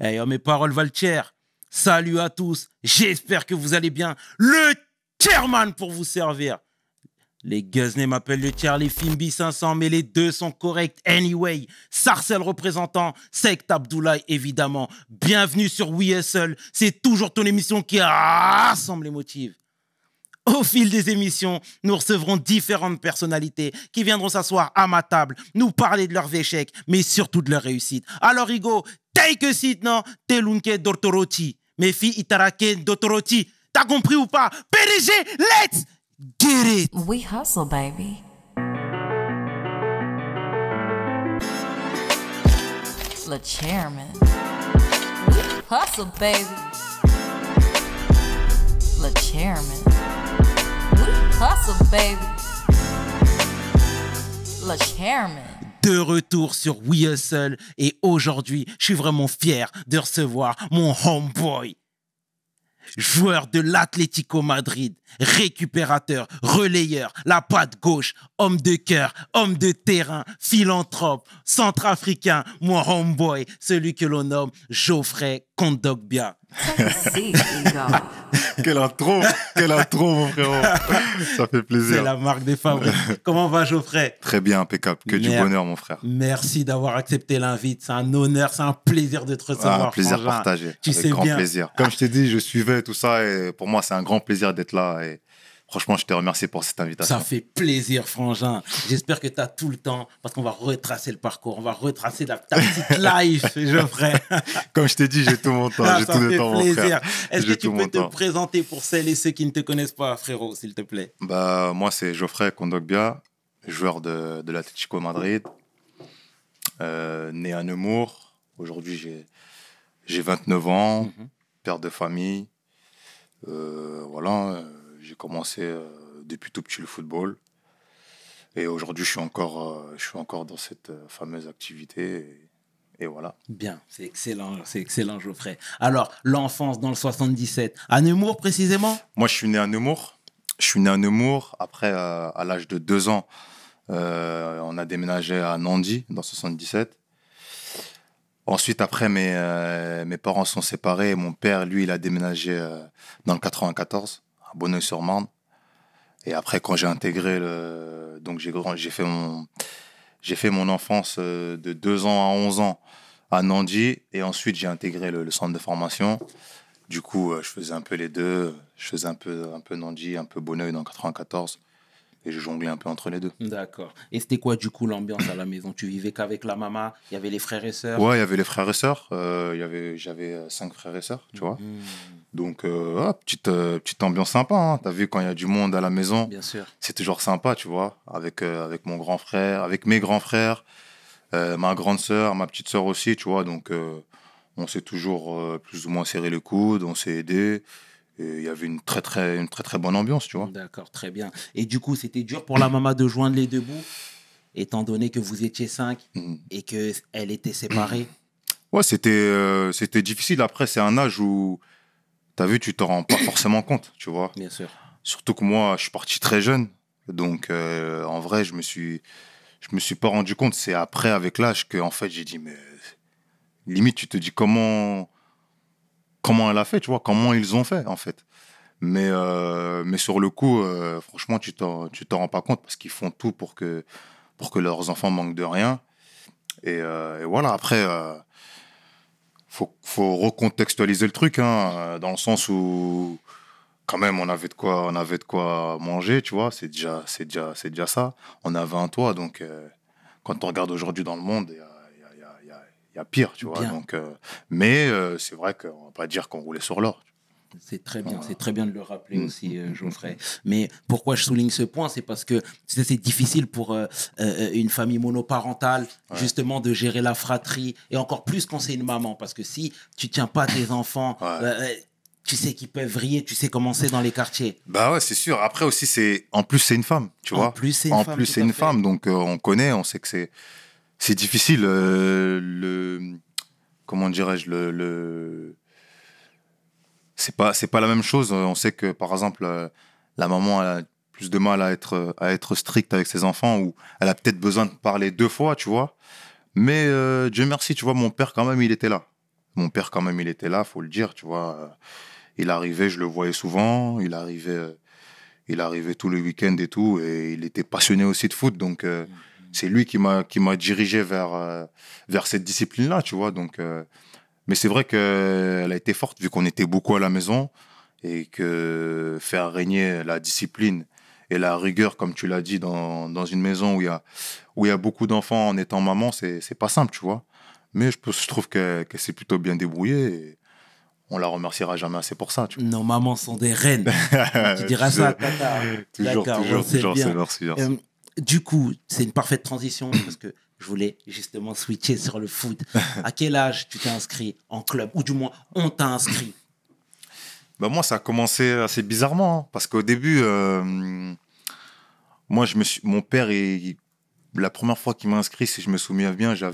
Hey, oh, mes paroles valent cher. Salut à tous, j'espère que vous allez bien. Le chairman pour vous servir. Les Guzney m'appellent le tiers, les Fimbi 500, mais les deux sont corrects anyway. Sarcel représentant, Sect Abdoulaye évidemment. Bienvenue sur We Hustle, c'est toujours ton émission qui rassemble les motifs. Au fil des émissions, nous recevrons différentes personnalités qui viendront s'asseoir à ma table, nous parler de leurs échecs, mais surtout de leurs réussites. Alors, Igo, take a seat, non? Telunke Dortoroti. Mes filles, Itarake Dortoroti. T'as compris ou pas? PDG, let's get it! We hustle, baby. Le chairman. We hustle, baby. Le chairman. Hustle, baby. Le chairman. De retour sur We Hustle et aujourd'hui, je suis vraiment fier de recevoir mon homeboy. Joueur de l'Atlético Madrid, récupérateur, relayeur, la patte gauche, homme de cœur, homme de terrain, philanthrope, centrafricain, mon homeboy, celui que l'on nomme Geoffrey Kondogbia. Quelle intro, mon frérot. Ça fait plaisir. C'est la marque des fabriques. Comment va Geoffrey? Très bien, impeccable. Que du bonheur, mon frère. Merci d'avoir accepté l'invite. C'est un honneur, c'est un plaisir de te recevoir. Un plaisir frangin. partagé. Tu avec sais grand bien. plaisir. Comme je t'ai dit, je suivais tout ça et pour moi, c'est un grand plaisir d'être là. Et franchement, je te remercie pour cette invitation. Ça fait plaisir, frangin. J'espère que tu as tout le temps parce qu'on va retracer le parcours. On va retracer ta petite life, Geoffrey. Comme je t'ai dit, j'ai tout mon temps. Ah, J'ai ça tout le fait temps, mon plaisir. frère. Est-ce que J'ai tu tout peux mon te temps. présenter pour celles et ceux qui ne te connaissent pas, frérot, s'il te plaît? Bah, moi, c'est Geoffrey Kondogbia, joueur de l'Atlético Madrid, né à Nemours. Aujourd'hui, j'ai 29 ans, père de famille. Voilà, j'ai commencé depuis tout petit le football. Et aujourd'hui, je suis encore dans cette fameuse activité. Et voilà. Bien, c'est excellent, Geoffrey. Alors, l'enfance dans le 77, à Nemours précisément? Moi, je suis né à Nemours. Après, à l'âge de 2 ans, on a déménagé à Nandi, dans le 77. Ensuite, après, mes parents sont séparés. Et mon père, lui, il a déménagé dans le 94, à Bonneuil-sur-Marne. Et après, quand j'ai intégré donc j'ai fait mon enfance de 2 ans à 11 ans à Nandi. Et ensuite, j'ai intégré le centre de formation. Du coup, je faisais un peu les deux. Je faisais un peu Nandi, un peu Bonneuil dans le 94. Et je jonglais un peu entre les deux. D'accord. Et c'était quoi, du coup, l'ambiance à la maison? Tu vivais qu'avec la maman? Il y avait les frères et sœurs? Ouais, il y avait les frères et sœurs. J'avais 5 frères et sœurs, tu vois. Donc, petite ambiance sympa. Hein. Tu as vu, quand il y a du monde à la maison, Bien sûr. c'est toujours sympa, tu vois. Avec mon grand frère, avec mes grands frères, ma grande sœur, ma petite sœur aussi, tu vois. Donc, on s'est toujours plus ou moins serré le coude, on s'est aidés. Et il y avait une très, très bonne ambiance, tu vois. D'accord, très bien. Et du coup, c'était dur pour la maman de joindre les deux bouts, étant donné que vous étiez 5 et qu'elle était séparée? Ouais, c'était difficile. Après, c'est un âge où, t'as vu, tu t'en rends pas forcément compte, tu vois. Bien sûr. Surtout que moi, je suis parti très jeune. Donc, en vrai, je me suis pas rendu compte. C'est après, avec l'âge, que en fait, j'ai dit, mais limite, tu te dis comment elle a fait, tu vois, comment ils ont fait, en fait. Mais sur le coup, franchement, tu t'en rends pas compte parce qu'ils font tout pour que leurs enfants manquent de rien. Et voilà, après, faut recontextualiser le truc, hein, dans le sens où, quand même, on avait de quoi manger, tu vois, c'est déjà ça. On avait un toit, donc quand on regarde aujourd'hui dans le monde, il y a pire, tu vois. Bien. Donc, mais c'est vrai qu'on va pas dire qu'on roulait sur l'or. C'est très bien de le rappeler aussi, Geoffrey. Mais pourquoi je souligne ce point, c'est parce que c'est difficile pour une famille monoparentale, justement, de gérer la fratrie, et encore plus quand c'est une maman, parce que si tu tiens pas tes enfants, tu sais qu'ils peuvent vriller, tu sais comment c'est dans les quartiers. Bah ouais, c'est sûr. Après aussi, en plus, c'est une femme, tu vois. En plus, c'est une femme, donc on connaît, on sait que c'est difficile, comment dirais-je, c'est pas la même chose. On sait que, par exemple, la maman elle a plus de mal à être stricte avec ses enfants, ou elle a peut-être besoin de parler 2 fois, tu vois. Mais Dieu merci, tu vois, mon père, quand même, il était là. Mon père, quand même, il était là, faut le dire, tu vois. Il arrivait, je le voyais souvent. Il arrivait tous les week-ends et tout. Et il était passionné aussi de foot. Donc, c'est lui qui m'a dirigé vers cette discipline-là, tu vois. Donc, mais c'est vrai qu'elle a été forte, vu qu'on était beaucoup à la maison. Et que faire régner la discipline et la rigueur, comme tu l'as dit, dans une maison où il y a beaucoup d'enfants en étant maman, c'est pas simple, tu vois. Mais je trouve qu'elle s'est plutôt bien débrouillée et on la remerciera jamais assez pour ça, tu vois. Nos mamans sont des reines. Tu diras Tu ça à sais, Tata. toujours, D'accord, toujours, on sait toujours, bien. c'est merci, merci. Du coup, c'est une parfaite transition parce que je voulais justement switcher sur le foot. À quel âge tu t'es inscrit en club? Ou du moins, on t'a inscrit? Bah moi, ça a commencé assez bizarrement, hein, parce qu'au début, moi, mon père, la première fois qu'il m'a inscrit, si je me souviens bien, je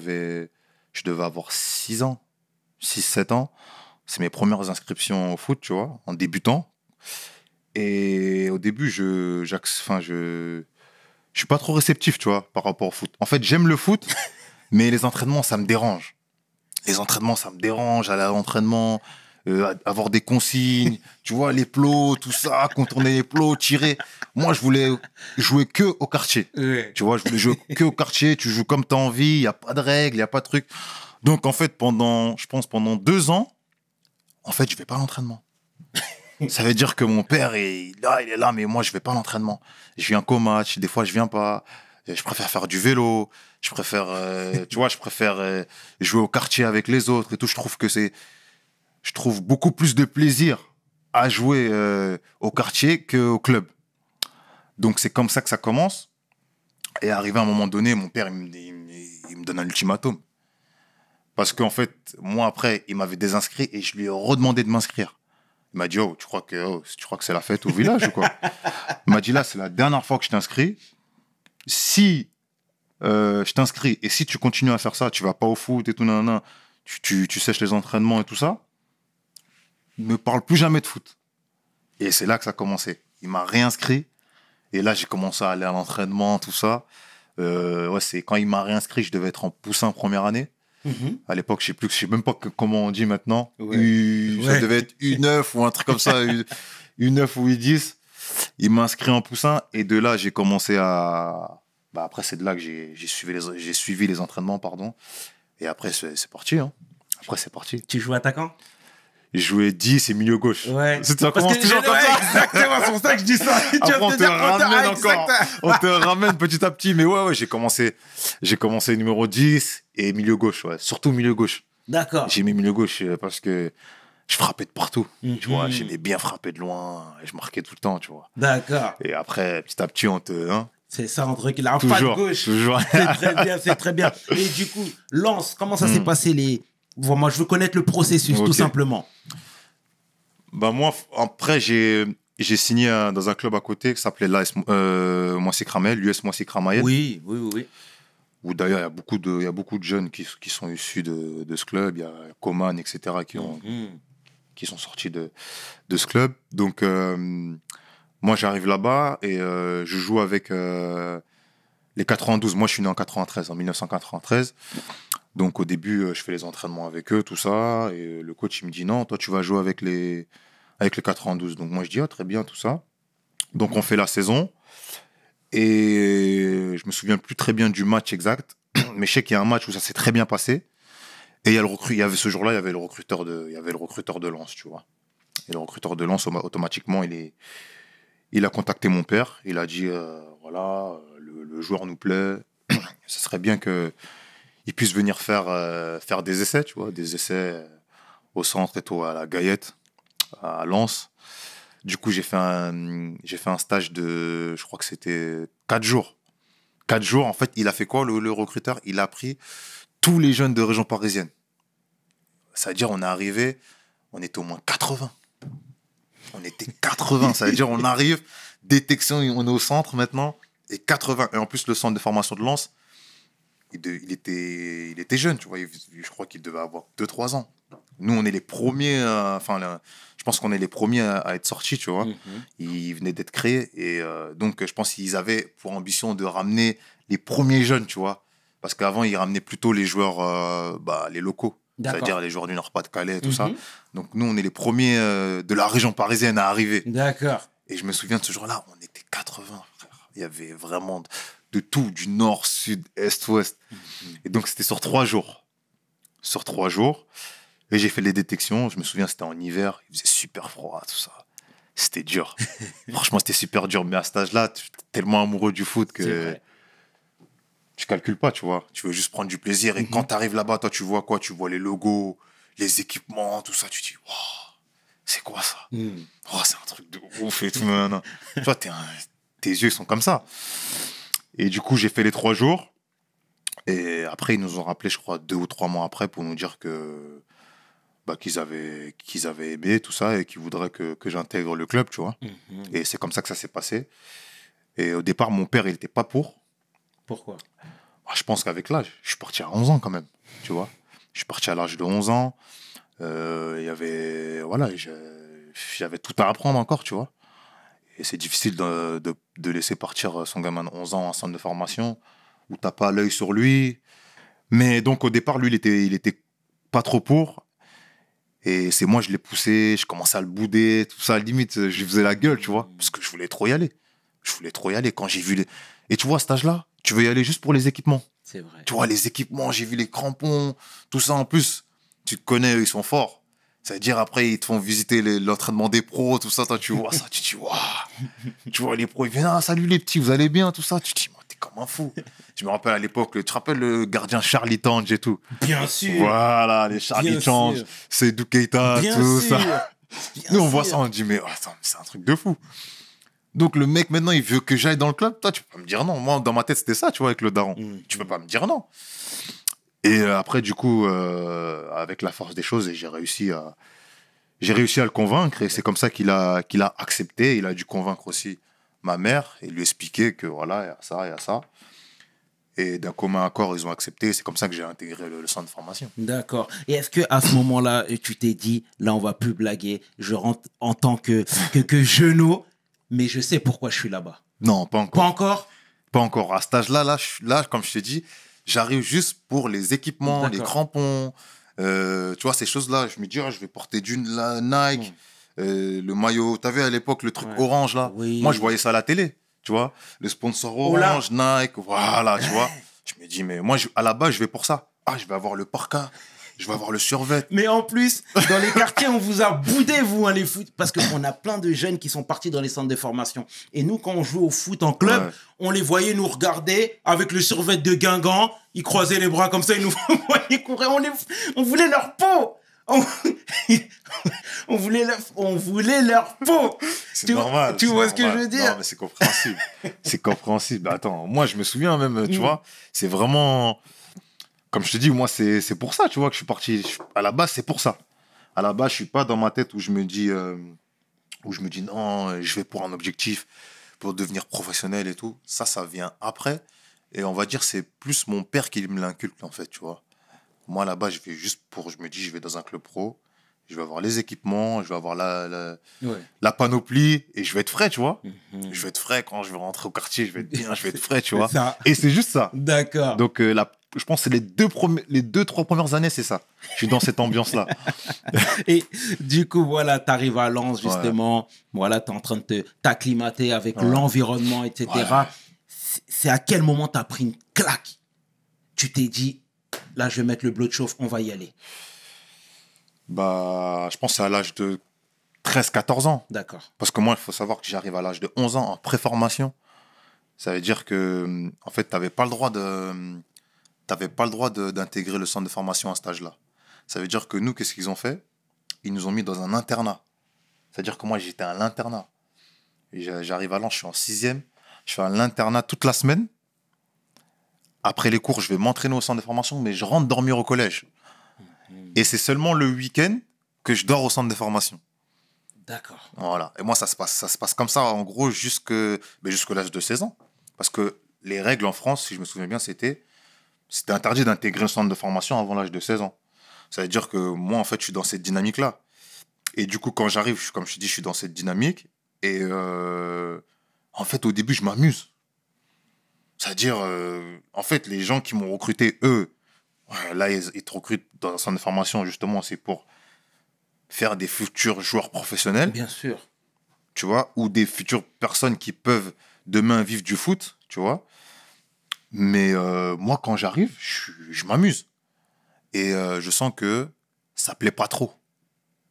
devais avoir 6 ans, 6, 7 ans. C'est mes premières inscriptions au foot, tu vois, en débutant. Et au début, je suis pas trop réceptif, tu vois, par rapport au foot. En fait, j'aime le foot, mais les entraînements, ça me dérange. Les entraînements, ça me dérange. Aller à l'entraînement, avoir des consignes, tu vois, les plots, tout ça, contourner les plots, tirer. Moi, je voulais jouer que au quartier. Ouais. Tu vois, je voulais jouer que au quartier. Tu joues comme tu as envie. Il n'y a pas de règles, il n'y a pas de trucs. Donc, en fait, je pense pendant 2 ans, en fait, je vais pas à l'entraînement. Ça veut dire que mon père, il est là, mais moi, je vais pas à l'entraînement. Je viens qu'au match. Des fois, je viens pas. Je préfère faire du vélo. Je préfère, tu vois, jouer au quartier avec les autres et tout. Je trouve beaucoup plus de plaisir à jouer au quartier qu'au club. Donc, c'est comme ça que ça commence. Et arrivé à un moment donné, mon père, il me donne un ultimatum. Parce qu'en fait, moi, après, il m'avait désinscrit et je lui ai redemandé de m'inscrire. Il m'a dit, tu crois que c'est la fête au village ou quoi? Il m'a dit, là, c'est la dernière fois que je t'inscris. Si je t'inscris et si tu continues à faire ça, tu vas pas au foot et tout, nanana, tu sèches les entraînements et tout ça, ne parle plus jamais de foot. Et c'est là que ça a commencé. Il m'a réinscrit et là, j'ai commencé à aller à l'entraînement, tout ça. C'est quand il m'a réinscrit, je devais être en poussin première année. À l'époque, je sais même pas comment on dit maintenant. Ouais. Ça devait être U9 ou un truc comme ça, U9 ou U10. Il m'a inscrit en poussin et de là, j'ai commencé à... Bah, après, c'est de là que j'ai suivi les entraînements, pardon. Et après, c'est parti. Hein. Après, c'est parti. Tu joues attaquant? J'ai joué 10 et milieu gauche. Ouais. Ça commence toujours comme ça. Exactement, c'est pour ça que je dis ça. Après, on te ramène encore. On te ramène petit à petit. Mais ouais, j'ai commencé numéro 10 et milieu gauche. Ouais. Surtout milieu gauche. D'accord. J'ai mis milieu gauche parce que je frappais de partout. Tu vois, Mhm. j'aimais bien frapper de loin. Et je marquais tout le temps, tu vois. D'accord. Et après, petit à petit, on te... Hein, C'est ça, entre la patte toujours, gauche. toujours. C'est très bien, c'est très bien. Et du coup, Lens, comment ça s'est passé Bon, moi, je veux connaître le processus, tout Ok. simplement. Bah moi, après, j'ai signé dans un club à côté qui s'appelait l'US Moissy-Cramayel, l'US Moissy-Cramayel. Oui. Où d'ailleurs, il y a beaucoup de jeunes qui sont issus de ce club. Il y a Coman, etc., qui sont sortis de ce club. Donc, moi, j'arrive là-bas et je joue avec les 92. Moi, je suis né en 93, en 1993. Donc, au début, je fais les entraînements avec eux, tout ça. Et le coach, il me dit, non, toi, tu vas jouer avec les 92. Donc, moi, je dis, très bien, tout ça. Donc, on fait la saison. Et je me souviens plus très bien du match exact. Mais je sais qu'il y a un match où ça s'est très bien passé. Et il y avait ce jour-là, il y avait le recruteur de Lens, tu vois. Et le recruteur de Lens, automatiquement, il a contacté mon père. Il a dit, voilà, le joueur nous plaît. Ce serait bien qu'il puisse venir faire des essais, tu vois, des essais au centre et tout, à la Gaillette, à Lens. Du coup, j'ai fait un stage je crois que c'était 4 jours. 4 jours, en fait, il a fait quoi, le recruteur? Il a pris tous les jeunes de région parisienne. C'est-à-dire, on est arrivé, on était au moins 80. On était 80, ça veut dire on arrive, détection, on est au centre maintenant, et 80. Et en plus, le centre de formation de Lens, il était jeune, tu vois. Je crois qu'il devait avoir 2-3 ans. Nous, on est les premiers, je pense qu'on est les premiers à être sortis, tu vois. Ils venaient d'être créés. Et donc, je pense qu'ils avaient pour ambition de ramener les premiers jeunes, tu vois. Parce qu'avant, ils ramenaient plutôt les joueurs, les locaux. D'accord. c'est-à-dire les joueurs du Nord-Pas-de-Calais, tout ça. Mhm. Donc nous, on est les premiers de la région parisienne à arriver. D'accord. Et je me souviens de ce jour-là, on était 80, frère. Il y avait vraiment de tout, du nord, sud, est, ouest. Et donc c'était sur 3 jours. Sur 3 jours. Et j'ai fait les détections. Je me souviens, c'était en hiver. Il faisait super froid, tout ça. C'était dur. Franchement, c'était super dur. Mais à cet âge-là, tu es tellement amoureux du foot C'est que vrai. tu calcules pas, tu vois. Tu veux juste prendre du plaisir. Et Mhm. quand tu arrives là-bas, toi, tu vois quoi? Tu vois les logos, les équipements, tout ça. Tu te dis, waouh, c'est quoi ça? Mhm. Oh, c'est un truc de ouf et tout. Non. Tu vois, tes yeux sont comme ça. Et du coup, j'ai fait les 3 jours. Et après, ils nous ont rappelé, je crois, 2 ou 3 mois après pour nous dire que qu'ils avaient aimé tout ça et qu'ils voudraient que j'intègre le club, tu vois. Mhm. Et c'est comme ça que ça s'est passé. Et au départ, mon père, il n'était pas pour. Pourquoi? Je pense qu'avec l'âge, je suis parti à 11 ans quand même, tu vois. Je suis parti à l'âge de 11 ans. Il y avait... Voilà, j'avais tout à apprendre encore, tu vois. Et c'est difficile de laisser partir son gamin de 11 ans en centre de formation où t'as pas l'œil sur lui. Mais donc, au départ, lui, il était pas trop pour. Et c'est moi, je l'ai poussé, je commençais à le bouder, tout ça. Limite, je lui faisais la gueule, tu vois. Parce que je voulais trop y aller. Je voulais trop y aller quand j'ai vu les... Et tu vois, à cet âge-là, tu veux y aller juste pour les équipements. C'est vrai. Tu vois, les équipements, j'ai vu les crampons, tout ça en plus. Tu te connais, ils sont forts. Ça veut dire, après, ils te font visiter l'entraînement des pros, tout ça. Toi, tu vois ça, tu te dis, waouh. Tu vois les pros, ils viennent, ah, salut les petits, vous allez bien, tout ça. Tu te dis, t'es comme un fou. Je me rappelle à l'époque, tu te rappelles le gardien Charlie Tange et tout. Bien sûr. Voilà, les Charlie Bien Tange, sûr. Seydou Keita, Bien tout sûr. ça. Bien Nous, on voit sûr. ça, on dit, mais attends, c'est un truc de fou. Donc, le mec, maintenant, il veut que j'aille dans le club. Toi, tu peux pas me dire non. Moi, dans ma tête, c'était ça, tu vois, avec le daron. Mhm. Tu peux pas me dire non. Et après, du coup, avec la force des choses, j'ai réussi à le convaincre. Et c'est comme ça qu'il a accepté. Il a dû convaincre aussi ma mère et lui expliquer que voilà, il y a ça, il y a ça. Et d'un commun accord, ils ont accepté. C'est comme ça que j'ai intégré le centre de formation. D'accord. Et est-ce que à ce moment-là, tu t'es dit, là, on va plus blaguer, je rentre en tant que genou, mais je sais pourquoi je suis là-bas. Non, pas Pas encore. encore? Pas encore. À cet âge-là, là, comme je t'ai dit, j'arrive juste pour les équipements, les D'accord. crampons. Tu vois, ces choses-là, je me dis, ah, je vais porter la Nike, le maillot. T'as vu à l'époque le truc Ouais. orange là? Oui. Moi, je voyais ça à la télé. Tu vois, le sponsor Oh là. orange, Nike, voilà, tu vois. Je me dis, mais moi, à la base, je vais pour ça. Ah, je vais avoir le parka, je vais avoir le survêt. Mais en plus, dans les quartiers, on vous a boudé, vous, hein, les foot. Parce qu'on a plein de jeunes qui sont partis dans les centres de formation. Et nous, quand on jouait au foot en club, Ouais. on les voyait nous regarder avec le survêt de Guingamp. Ils croisaient les bras comme ça, ils nous voyaient courir. On voulait leur peau. On voulait leur peau. C'est Tu- normal. tu c'est vois ce que normal. je veux dire? Non, mais c'est compréhensible. C'est compréhensible. Bah, attends, moi, je me souviens même, tu vois, c'est vraiment. Comme je te dis, moi, c'est pour ça, tu vois, que je suis parti. À la base, c'est pour ça. À la base, je suis pas dans ma tête où je me dis non, je vais pour un objectif, pour devenir professionnel et tout. Ça vient après. Et on va dire, c'est plus mon père qui me l'inculque, en fait, tu vois. Moi, là-bas, je vais juste pour. Je me dis, je vais dans un club pro, je vais avoir les équipements, je vais avoir Ouais. la panoplie et je vais être frais, tu vois. Mhm. Je vais être frais quand je vais rentrer au quartier, je vais être bien, je vais être frais, tu vois. Ça. Et c'est juste ça. D'accord. Donc, je pense que c'est les 2-3 premières années, c'est ça. Je suis dans cette ambiance-là. Et du coup, voilà, tu arrives à Lens, justement. Voilà, tu es en train de t'acclimater avec Ouais. l'environnement, etc. Ouais. C'est à quel moment tu as pris une claque? Tu t'es dit, là, je vais mettre le bloc de chauffe, on va y aller. Bah, je pense que c'est à l'âge de 13-14 ans. D'accord. Parce que moi, il faut savoir que j'arrive à l'âge de 11 ans en préformation. Ça veut dire que, en fait, tu n'avais pas le droit d'intégrer le centre de formation à cet âge-là. Ça veut dire que nous, qu'est-ce qu'ils ont fait? Ils nous ont mis dans un internat. C'est-à-dire que moi, j'étais à l'internat. Et j'arrive à Lens, je suis en 6e. Je fais à l'internat toute la semaine. Après les cours, je vais m'entraîner au centre de formation, mais je rentre dormir au collège. Et c'est seulement le week-end que je dors au centre de formation. D'accord. Voilà. Et moi, ça se passe comme ça, en gros, jusqu'à l'âge de 16 ans. Parce que les règles en France, si je me souviens bien, c'était interdit d'intégrer un centre de formation avant l'âge de 16 ans. Ça veut dire que moi, en fait, je suis dans cette dynamique-là. Et du coup, quand j'arrive, comme je te dis, je suis dans cette dynamique. Et en fait, au début, je m'amuse. C'est-à-dire, en fait, les gens qui m'ont recruté, eux, Là, ils te recrutent dans un centre de formation, justement, c'est pour faire des futurs joueurs professionnels, Bien sûr. tu vois, ou des futures personnes qui peuvent demain vivre du foot, tu vois. Mais moi, quand j'arrive, je m'amuse. Et je sens que ça plaît pas trop.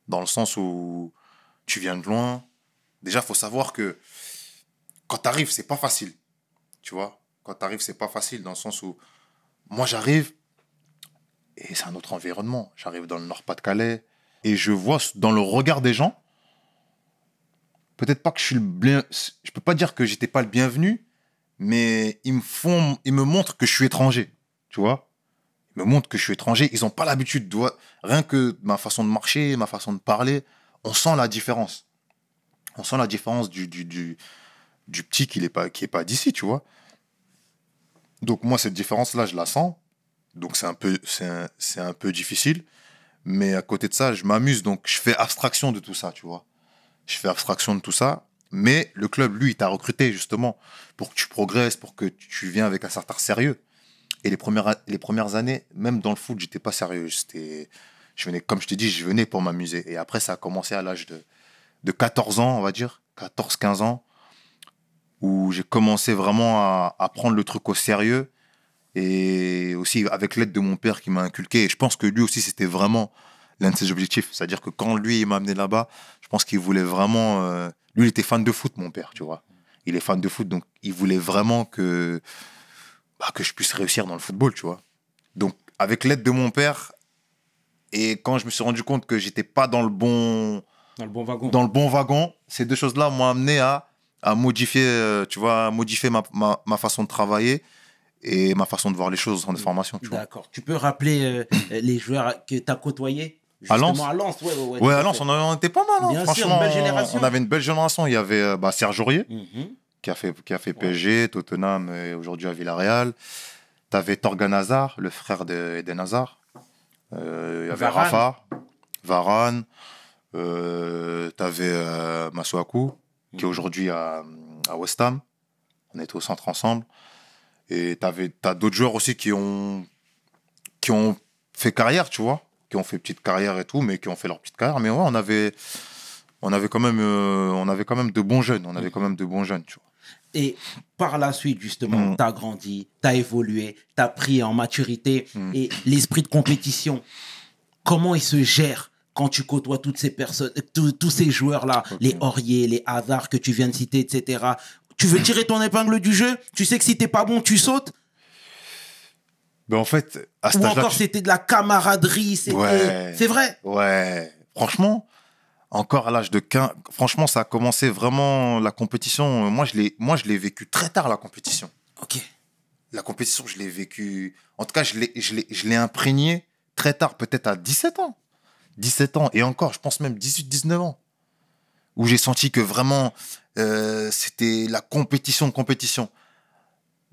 Dans le sens où tu viens de loin. Déjà, il faut savoir que quand tu arrives, c'est pas facile. Tu vois, quand tu arrives, c'est pas facile dans le sens où moi, j'arrive et c'est un autre environnement. J'arrive dans le Nord-Pas-de-Calais et je vois dans le regard des gens, peut-être pas que je suis je peux pas dire que j'étais pas le bienvenu, mais ils me montrent que je suis étranger. Tu vois, ils me montrent que je suis étranger. Ils ont pas l'habitude, rien que ma façon de marcher, ma façon de parler, on sent la différence. On sent la différence du petit qui est pas d'ici, tu vois. Donc moi, cette différence-là, je la sens. Donc c'est un peu difficile. Mais à côté de ça, je m'amuse. Donc je fais abstraction de tout ça, tu vois. Je fais abstraction de tout ça. Mais le club, lui, il t'a recruté justement pour que tu progresses, pour que tu viennes avec un certain sérieux. Et les premières années, même dans le foot, j'étais pas sérieux. Je venais, comme je t'ai dit, je venais pour m'amuser. Et après, ça a commencé à l'âge de 14 ans, on va dire, 14-15 ans, où j'ai commencé vraiment à prendre le truc au sérieux. Et aussi avec l'aide de mon père qui m'a inculqué. Et je pense que lui aussi, c'était vraiment l'un de ses objectifs. C'est-à-dire que quand lui, il m'a amené là-bas, je pense qu'il voulait vraiment... lui, il était fan de foot, mon père, tu vois. Il est fan de foot, donc il voulait vraiment que je puisse réussir dans le football, tu vois. Donc, avec l'aide de mon père, et quand je me suis rendu compte que j'étais pas dans le bon wagon, ces deux choses-là m'ont amené à modifier, tu vois, modifier ma façon de travailler et ma façon de voir les choses en formation. D'accord. Tu peux rappeler les joueurs que tu as côtoyés à Lens. À Lens, ouais, à Lens, on était pas mal. Hein. Bien franchement, sûr, une belle génération. On avait une belle génération. Il y avait Serge Aurier, qui a fait PSG, Tottenham et aujourd'hui à Villarreal. Tu avais Torgan Hazard, le frère d'Eden Hazard. Il y avait Rafa, Varane. Tu avais Masuaku, qui est aujourd'hui à West Ham. On était au centre ensemble. Et t'as d'autres joueurs aussi qui ont fait carrière, tu vois, qui ont fait petite carrière et tout, mais qui ont fait leur petite carrière. Mais ouais, on avait quand même de bons jeunes. On avait quand même de bons jeunes, tu vois. Et par la suite, justement, t'as grandi, t'as évolué, t'as pris en maturité. Et l'esprit de compétition, comment il se gère quand tu côtoies toutes ces personnes, tous ces joueurs-là, les Aurier, les Hazard que tu viens de citer, etc. Tu veux tirer ton épingle du jeu? Tu sais que si t'es pas bon, tu sautes? Ben en fait, à cet Ou âge-là, encore c'était de la camaraderie, c'est vrai? Ouais, franchement, encore à l'âge de 15, franchement, ça a commencé vraiment la compétition. Moi, je l'ai vécu très tard, la compétition. Ok. La compétition, je l'ai vécu, en tout cas, je l'ai imprégné très tard, peut-être à 17 ans. 17 ans, et encore, je pense même 18-19 ans. Où j'ai senti que vraiment, c'était la compétition.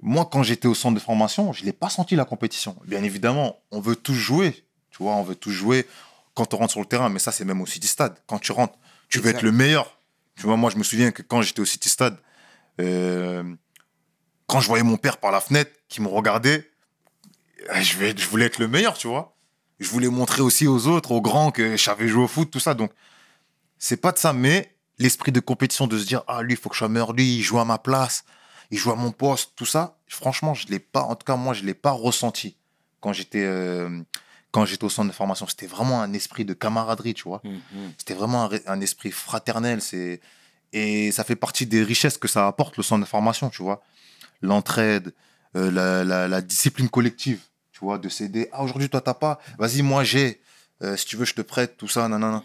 Moi, quand j'étais au centre de formation, je ne l'ai pas senti, la compétition. Bien évidemment, on veut tous jouer. Tu vois, on veut tous jouer quand on rentre sur le terrain. Mais ça, c'est même au City Stade. Quand tu rentres, tu veux être le meilleur. Tu vois, moi, je me souviens que quand j'étais au City Stade, quand je voyais mon père par la fenêtre qui me regardait, je voulais être le meilleur, tu vois. Je voulais montrer aussi aux autres, aux grands, que je savais jouer au foot, tout ça. Donc, c'est pas de ça, mais l'esprit de compétition, de se dire, lui, il faut que je sois meilleur, lui, il joue à ma place, il joue à mon poste, tout ça, franchement, je l'ai pas, en tout cas, moi, je l'ai pas ressenti quand j'étais au centre de formation. C'était vraiment un esprit de camaraderie, tu vois. C'était vraiment un esprit fraternel. Et ça fait partie des richesses que ça apporte, le centre de formation, tu vois. L'entraide, la discipline collective, tu vois, de s'aider. Aujourd'hui, toi, t'as pas, vas-y, moi, j'ai. Si tu veux, je te prête, tout ça, nanana.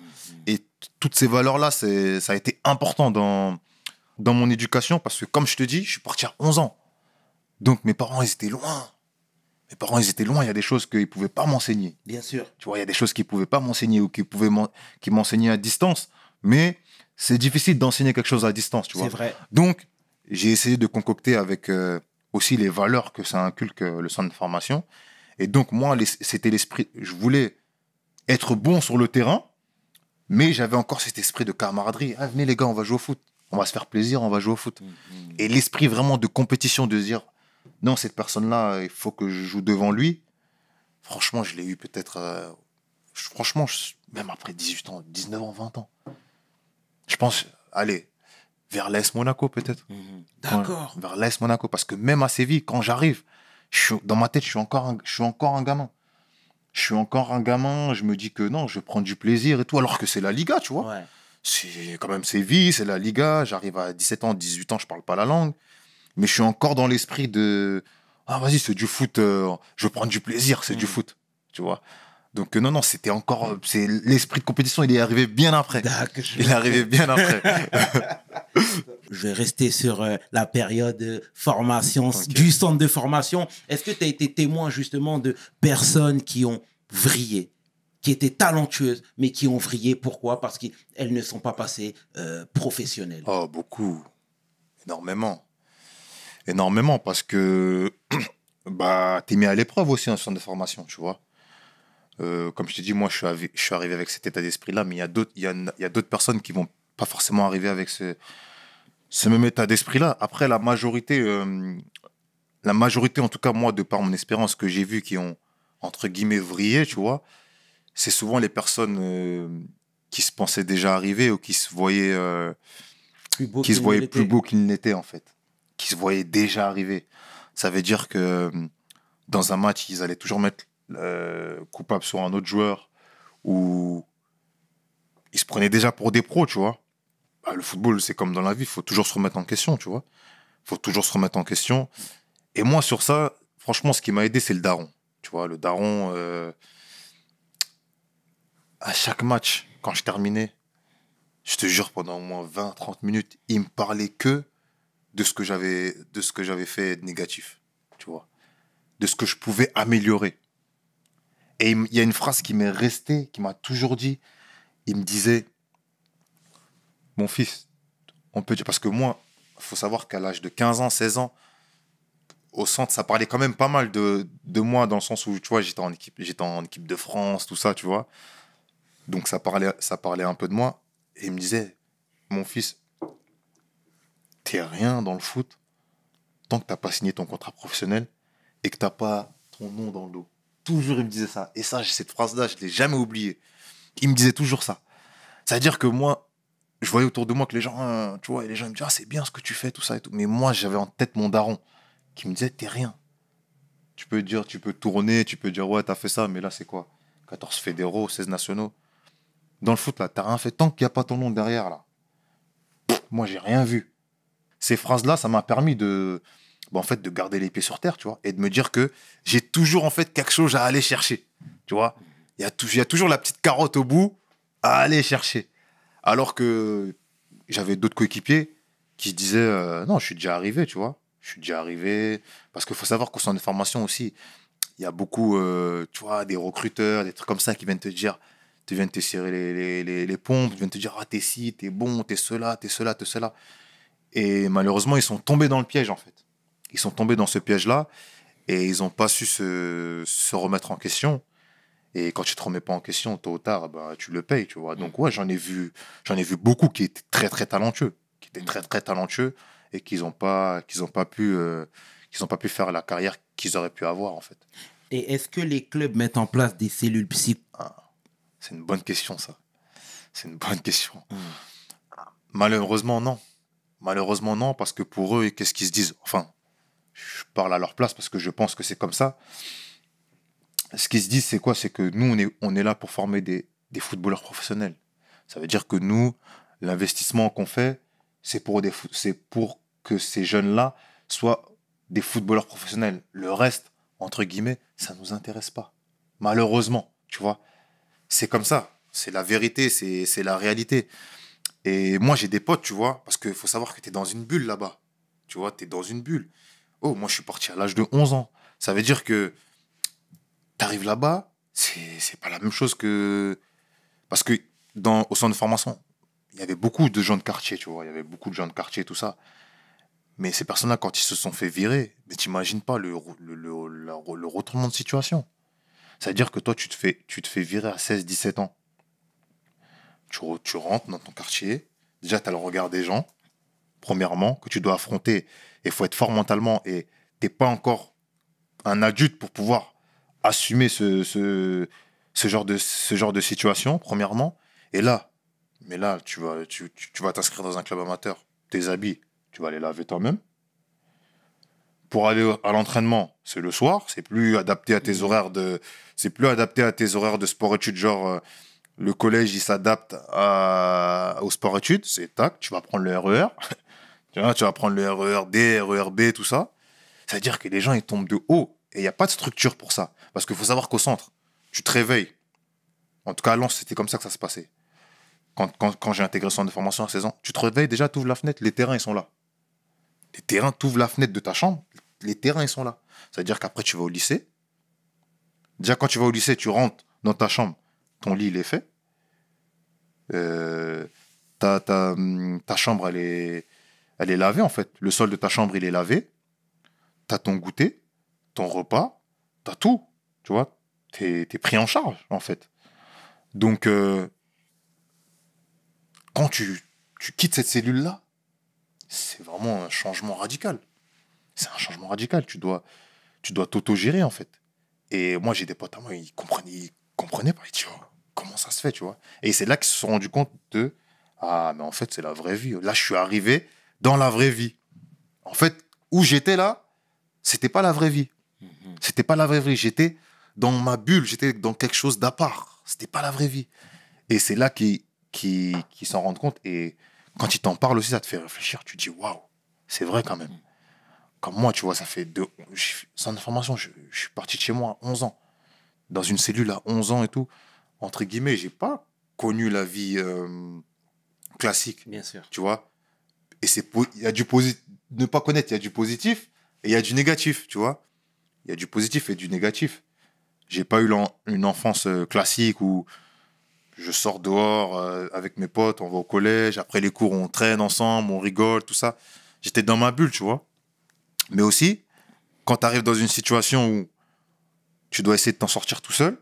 Et toutes ces valeurs-là, ça a été important dans mon éducation, parce que, comme je te dis, je suis parti à 11 ans. Donc, mes parents, ils étaient loin. Il y a des choses qu'ils ne pouvaient pas m'enseigner. Bien sûr. Tu vois, il y a des choses qu'ils ne pouvaient pas m'enseigner ou qui m'enseignaient à distance. Mais c'est difficile d'enseigner quelque chose à distance, tu vois. C'est vrai. Donc, j'ai essayé de concocter avec aussi les valeurs que ça inculque, le centre de formation. Et donc, moi, c'était l'esprit... Je voulais être bon sur le terrain, mais j'avais encore cet esprit de camaraderie. Venez les gars, on va jouer au foot. On va se faire plaisir, on va jouer au foot. Et l'esprit vraiment de compétition, de se dire, non, cette personne-là, il faut que je joue devant lui. franchement, je l'ai eu peut-être... franchement, même après 18 ans, 19 ans, 20 ans. Je pense, allez, vers l'AS Monaco peut-être. D'accord. Ouais, vers l'AS Monaco. Parce que même à Séville, quand j'arrive, dans ma tête, je suis encore un gamin. Je suis encore un gamin, je me dis que non, je vais prendre du plaisir et tout, alors que c'est la Liga, tu vois. Ouais. C'est quand même Séville, c'est la Liga. J'arrive à 17 ans, 18 ans, je parle pas la langue. Mais je suis encore dans l'esprit de... Ah, vas-y, c'est du foot, je veux prendre du plaisir, c'est du foot, tu vois. Donc, non, non, c'était encore... c'est l'esprit de compétition, il est arrivé bien après. D'accord. Il est arrivé bien après. Je vais rester sur la période formation, Ok. du centre de formation. Est-ce que tu as été témoin justement de personnes qui ont vrillé, qui étaient talentueuses, mais qui ont vrillé? Pourquoi? Parce qu'elles ne sont pas passées professionnelles. Oh, beaucoup. Énormément. Énormément, parce que bah, t'es mis à l'épreuve aussi en centre de formation, tu vois. Comme je t'ai dit, moi, je suis arrivé avec cet état d'esprit-là, mais il y a d'autres personnes qui vont pas forcément arriver avec ce même état d'esprit-là. Après, la majorité, en tout cas, moi, de par mon expérience que j'ai vu qui ont, entre guillemets, vrillé, tu vois, c'est souvent les personnes qui se pensaient déjà arrivées ou qui se voyaient, Plus beau qui se qu'ils voyaient ne plus l'étaient. beaux qu'ils n'étaient, en fait. Qui se voyaient déjà arriver. Ça veut dire que dans un match, ils allaient toujours mettre coupable sur un autre joueur ou ils se prenaient déjà pour des pros, tu vois. Bah, le football, c'est comme dans la vie, il faut toujours se remettre en question, tu vois. Il faut toujours se remettre en question. Et moi, sur ça, franchement, ce qui m'a aidé, c'est le daron. Tu vois, le daron, à chaque match, quand je terminais, je te jure, pendant au moins 20-30 minutes, il me parlait que de ce que j'avais fait de négatif, tu vois. De ce que je pouvais améliorer. Et il y a une phrase qui m'est restée, qui m'a toujours dit, il me disait, mon fils, on peut dire, parce que moi, il faut savoir qu'à l'âge de 15 ans, 16 ans, au centre, ça parlait quand même pas mal de moi, dans le sens où, tu vois, j'étais en équipe de France, tout ça, tu vois. Donc ça parlait un peu de moi. Et il me disait, mon fils, t'es rien dans le foot tant que t'as pas signé ton contrat professionnel et que t'as pas ton nom dans le dos. Toujours, il me disait ça. Et ça, cette phrase-là, je l'ai jamais oubliée. Il me disait toujours ça. C'est-à-dire que moi, je voyais autour de moi que les gens, tu vois, et les gens ils me disaient, ah, c'est bien ce que tu fais, tout ça et tout. Mais moi, j'avais en tête mon daron qui me disait, t'es rien. Tu peux dire, tu peux tourner, tu peux dire, ouais, t'as fait ça, mais là, c'est quoi? 14 fédéraux, 16 nationaux. Dans le foot, là, t'as rien fait tant qu'il n'y a pas ton nom derrière, là. Moi, j'ai rien vu. Ces phrases-là, ça m'a permis en fait, de garder les pieds sur terre, tu vois, et de me dire que j'ai toujours, en fait, quelque chose à aller chercher, tu vois. Il y a toujours la petite carotte au bout à aller chercher. Alors que j'avais d'autres coéquipiers qui disaient non, je suis déjà arrivé, tu vois. Je suis déjà arrivé. Parce qu'il faut savoir qu'au centre de formation aussi, il y a beaucoup, tu vois, des recruteurs, des trucs comme ça qui viennent te dire, viennent te serrer les pompes, ils viennent te dire, ah, t'es ci, t'es bon, t'es cela, t'es cela, t'es cela. Et malheureusement, ils sont tombés dans le piège, en fait. Ils sont tombés dans ce piège-là et ils n'ont pas su se remettre en question. Et quand tu te remets pas en question, tôt ou tard, bah, tu le payes, tu vois. Donc, ouais, j'en ai vu beaucoup qui étaient très, très talentueux, et qu'ils n'ont pas pu faire la carrière qu'ils auraient pu avoir, en fait. Et est-ce que les clubs mettent en place des cellules psy? C'est une bonne question, ça. C'est une bonne question. Malheureusement, non. Malheureusement, non, parce que pour eux, qu'est-ce qu'ils se disent? Enfin, je parle à leur place parce que je pense que c'est comme ça. Ce qu'ils se disent, c'est quoi? C'est que nous, on est là pour former des footballeurs professionnels. Ça veut dire que nous, l'investissement qu'on fait, c'est pour que ces jeunes-là soient des footballeurs professionnels. Le reste, entre guillemets, ça ne nous intéresse pas. Malheureusement, tu vois. C'est comme ça. C'est la vérité, c'est la réalité. Et moi, j'ai des potes, tu vois, parce qu'il faut savoir que tu es dans une bulle là-bas. Tu vois, tu es dans une bulle. Oh, moi, je suis parti à l'âge de 11 ans. Ça veut dire que tu arrives là-bas, c'est pas la même chose que... Parce que au centre de formation, il y avait beaucoup de gens de quartier, tu vois. Il y avait beaucoup de gens de quartier, tout ça. Mais ces personnes-là, quand ils se sont fait virer, mais t'imagines pas le retournement de situation. C'est-à-dire que toi, tu te fais virer à 16-17 ans. Tu rentres dans ton quartier. Déjà, tu as le regard des gens, premièrement, que tu dois affronter. Il faut être fort mentalement et tu n'es pas encore un adulte pour pouvoir assumer ce genre de situation, premièrement. Et là, mais là, tu vas t'inscrire dans un club amateur. Tes habits, tu vas les laver toi-même. Pour aller à l'entraînement, c'est le soir. C'est plus adapté à tes horaires de sport-études. Genre, le collège, il s'adapte au sport-études. C'est tac, tu vas prendre le RER. Tu vas prendre le RER D, RER B, tout ça. C'est-à-dire que les gens, ils tombent de haut. Et il n'y a pas de structure pour ça. Parce qu'il faut savoir qu'au centre, tu te réveilles. En tout cas, à Lens, c'était comme ça que ça se passait. Quand j'ai intégré le centre de formation à 16 ans, tu te réveilles, déjà, tu ouvres la fenêtre, les terrains, ils sont là. Les terrains, tu ouvres la fenêtre de ta chambre, les terrains, ils sont là. C'est-à-dire qu'après, tu vas au lycée. Déjà, quand tu vas au lycée, tu rentres dans ta chambre, ton lit, il est fait. Ta chambre, elle est lavée, en fait. Le sol de ta chambre, il est lavé. Tu as ton goûter, ton repas, tu as tout. Tu vois, tu es pris en charge, en fait. Donc, quand tu quittes cette cellule-là, c'est vraiment un changement radical. C'est un changement radical. Tu dois t'auto-gérer, en fait. Et moi, j'ai des potes à moi, ils comprenaient pas. Ils disent, oh, comment ça se fait, tu vois. Et c'est là qu'ils se sont rendus compte de, ah, mais en fait, c'est la vraie vie. Là, je suis arrivé dans la vraie vie. En fait, où j'étais là, c'était pas la vraie vie. C'était pas la vraie vie. J'étais dans ma bulle, j'étais dans quelque chose d'à part. C'était pas la vraie vie. Et c'est là qu'ils s'en rendent compte. Et quand ils t'en parlent aussi, ça te fait réfléchir. Tu te dis, waouh, c'est vrai quand même. Comme moi, tu vois, ça fait sans information, je suis parti de chez moi à 11 ans. Dans une cellule à 11 ans et tout. Entre guillemets, j'ai pas connu la vie classique. Bien sûr. Tu vois. Et il y a du positif. Ne pas connaître, il y a du positif et il y a du négatif, tu vois. Il y a du positif et du négatif. J'ai pas eu une enfance classique où je sors dehors avec mes potes, on va au collège, après les cours, on traîne ensemble, on rigole, tout ça. J'étais dans ma bulle, tu vois. Mais aussi, quand tu arrives dans une situation où tu dois essayer de t'en sortir tout seul,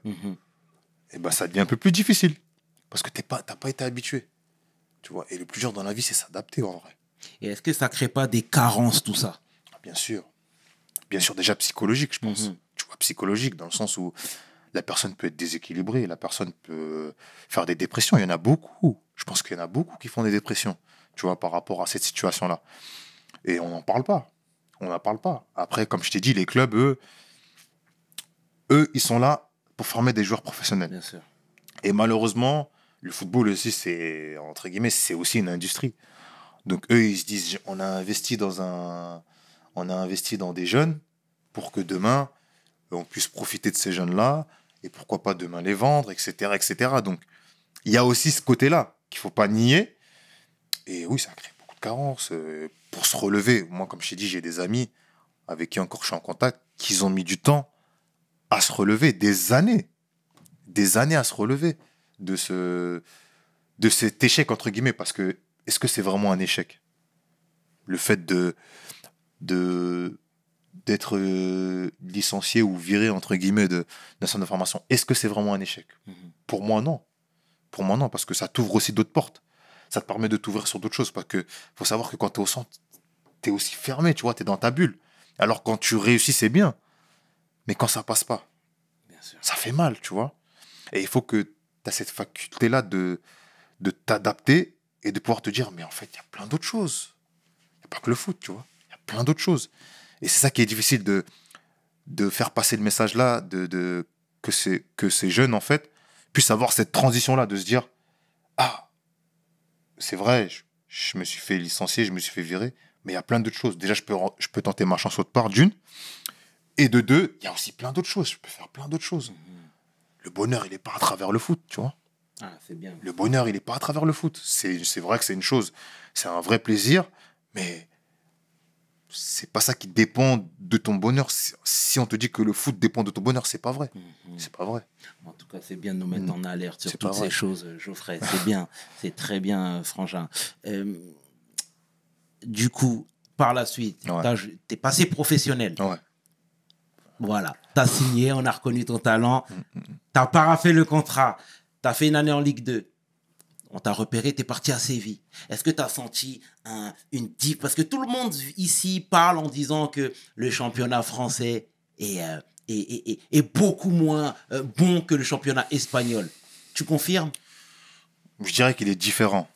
et ben ça devient un peu plus difficile. Parce que t'as pas été habitué. Tu vois. Et le plus dur dans la vie, c'est s'adapter, en vrai. Et est-ce que ça crée pas des carences, tout ça? Bien sûr. Bien sûr, déjà psychologique, je pense. Tu vois, psychologique, dans le sens où la personne peut être déséquilibrée, la personne peut faire des dépressions. Il y en a beaucoup. Je pense qu'il y en a beaucoup qui font des dépressions, tu vois, par rapport à cette situation-là. Et on n'en parle pas. On n'en parle pas. Après, comme je t'ai dit, les clubs, eux, ils sont là pour former des joueurs professionnels. Bien sûr. Et malheureusement, le football aussi, c'est, entre guillemets, c'est aussi une industrie. Donc eux, ils se disent, on a investi dans des jeunes pour que demain, on puisse profiter de ces jeunes-là et pourquoi pas demain les vendre, etc., etc. Donc, il y a aussi ce côté-là qu'il ne faut pas nier. Et oui, ça crée beaucoup de carences. Pour se relever, moi, comme je t'ai dit, j'ai des amis avec qui encore je suis en contact, qui ont mis du temps à se relever, des années à se relever de cet échec, entre guillemets, parce que est-ce que c'est vraiment un échec? Le fait d'être licencié ou viré, entre guillemets, d'un centre de formation, est-ce que c'est vraiment un échec? Pour moi, non. Pour moi, non, parce que ça t'ouvre aussi d'autres portes. Ça te permet de t'ouvrir sur d'autres choses, parce que faut savoir que quand tu es au centre, tu es aussi fermé, tu vois, tu es dans ta bulle. Alors, quand tu réussis, c'est bien. Mais quand ça passe pas, Bien sûr. ça fait mal, tu vois. Et il faut que tu as cette faculté-là de t'adapter et de pouvoir te dire, mais en fait, il y a plein d'autres choses. Il n'y a pas que le foot, tu vois. Il y a plein d'autres choses. Et c'est ça qui est difficile de faire passer le message-là, que ces jeunes, en fait, puissent avoir cette transition-là, de se dire, ah, c'est vrai, je me suis fait licencier, je me suis fait virer, mais il y a plein d'autres choses. Déjà, je peux tenter ma chance autre part, d'une. Et de deux, il y a aussi plein d'autres choses. Je peux faire plein d'autres choses. Le bonheur, il n'est pas à travers le foot, tu vois. Ah, c'est bien. Le bonheur, il n'est pas à travers le foot. C'est vrai que c'est une chose, c'est un vrai plaisir, mais c'est pas ça qui dépend de ton bonheur. Si on te dit que le foot dépend de ton bonheur, c'est pas vrai. C'est pas vrai. En tout cas, c'est bien de nous mettre en alerte sur C'est toutes pas ces vrai. choses, Geoffrey. C'est bien, c'est très bien, Frangin. Du coup, par la suite, Ouais. t'es passé professionnel. Ouais. Voilà, t'as signé, on a reconnu ton talent. T'as paraphé le contrat. T'as fait une année en Ligue 2. On t'a repéré, t'es parti à Séville. Est-ce que t'as senti une diff? Parce que tout le monde ici parle en disant que le championnat français est est beaucoup moins bon que le championnat espagnol. Tu confirmes? Je dirais qu'il est différent.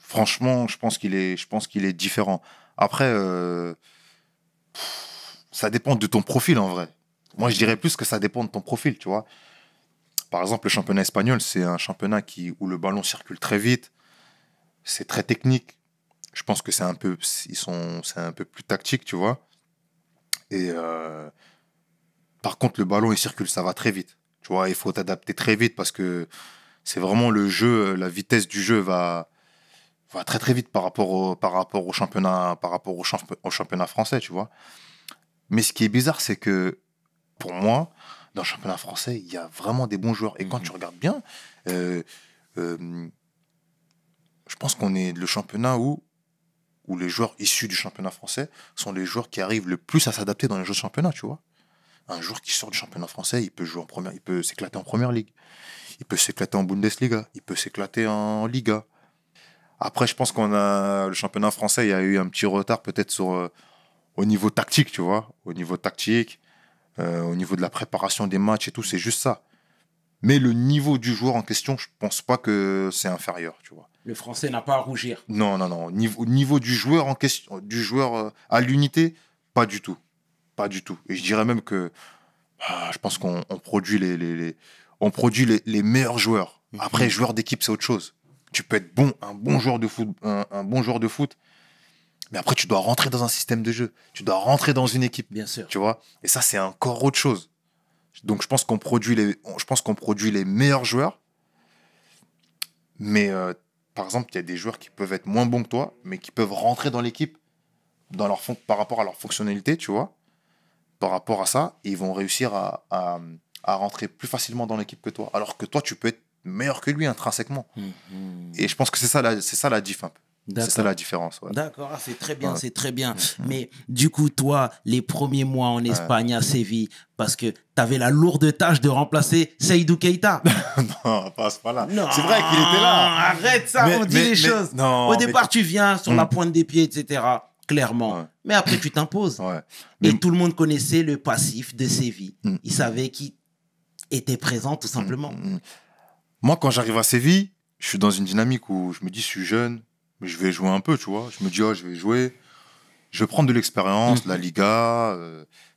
Franchement, je pense qu'il est différent. Après, ça dépend de ton profil en vrai. Moi, je dirais plus que ça dépend de ton profil, tu vois. Par exemple, le championnat espagnol, c'est un championnat où le ballon circule très vite. C'est très technique. Je pense que c'est un peu plus tactique, tu vois. Et par contre, le ballon, il circule, ça va très vite. Tu vois, il faut t'adapter très vite parce que c'est vraiment le jeu, la vitesse du jeu va très très vite par rapport au championnat, au championnat français, tu vois. Mais ce qui est bizarre, c'est que pour moi, dans le championnat français, il y a vraiment des bons joueurs. Et quand tu regardes bien, je pense qu'on est le championnat où les joueurs issus du championnat français sont les joueurs qui arrivent le plus à s'adapter dans les autres championnats, tu vois. Un joueur qui sort du championnat français, il peut s'éclater en première ligue, il peut s'éclater en Bundesliga, il peut s'éclater en Liga. Après, je pense le championnat français, il y a eu un petit retard peut-être au niveau tactique, tu vois. Au niveau tactique, au niveau de la préparation des matchs et tout, c'est juste ça. Mais le niveau du joueur en question, je pense pas que c'est inférieur, tu vois. Le français n'a pas à rougir. Non. Au niveau du joueur en question, du joueur à l'unité, pas du tout. Pas du tout. Et je dirais même que je pense qu'on produit les meilleurs joueurs. Après, joueur d'équipe, c'est autre chose. Tu peux être un bon joueur de foot, un bon joueur de foot, mais après, tu dois rentrer dans un système de jeu. Tu dois rentrer dans une équipe. Bien sûr. Tu vois. Et ça, c'est encore autre chose. Donc, je pense qu'on produit les meilleurs joueurs. Mais, par exemple, il y a des joueurs qui peuvent être moins bons que toi, mais qui peuvent rentrer dans l'équipe par rapport à leur fonctionnalité, tu vois. Par rapport à ça, ils vont réussir à rentrer plus facilement dans l'équipe que toi. Alors que toi, tu peux être meilleur que lui intrinsèquement. Et je pense que c'est ça la diff un peu. C'est ça la différence. Ouais. D'accord, c'est très bien, Ouais. c'est très bien. Mais du coup, toi, les premiers mois en Espagne, à Séville, parce que tu avais la lourde tâche de remplacer Seydou Keita. Non, pas à ce point-là. Non, C'est vrai qu'il était là. Arrête ça, on dit les choses. Non, Au départ, tu viens sur la pointe des pieds, etc. Clairement. Ouais. Mais après, tu t'imposes. Ouais. Et Mais- tout le monde connaissait le passif de Séville. Il savait qui était présent, tout simplement. Moi, quand j'arrive à Séville, je suis dans une dynamique où je me dis, je suis jeune, mais je vais jouer un peu, tu vois. Je me dis, je vais jouer. Je vais prendre de l'expérience, la Liga,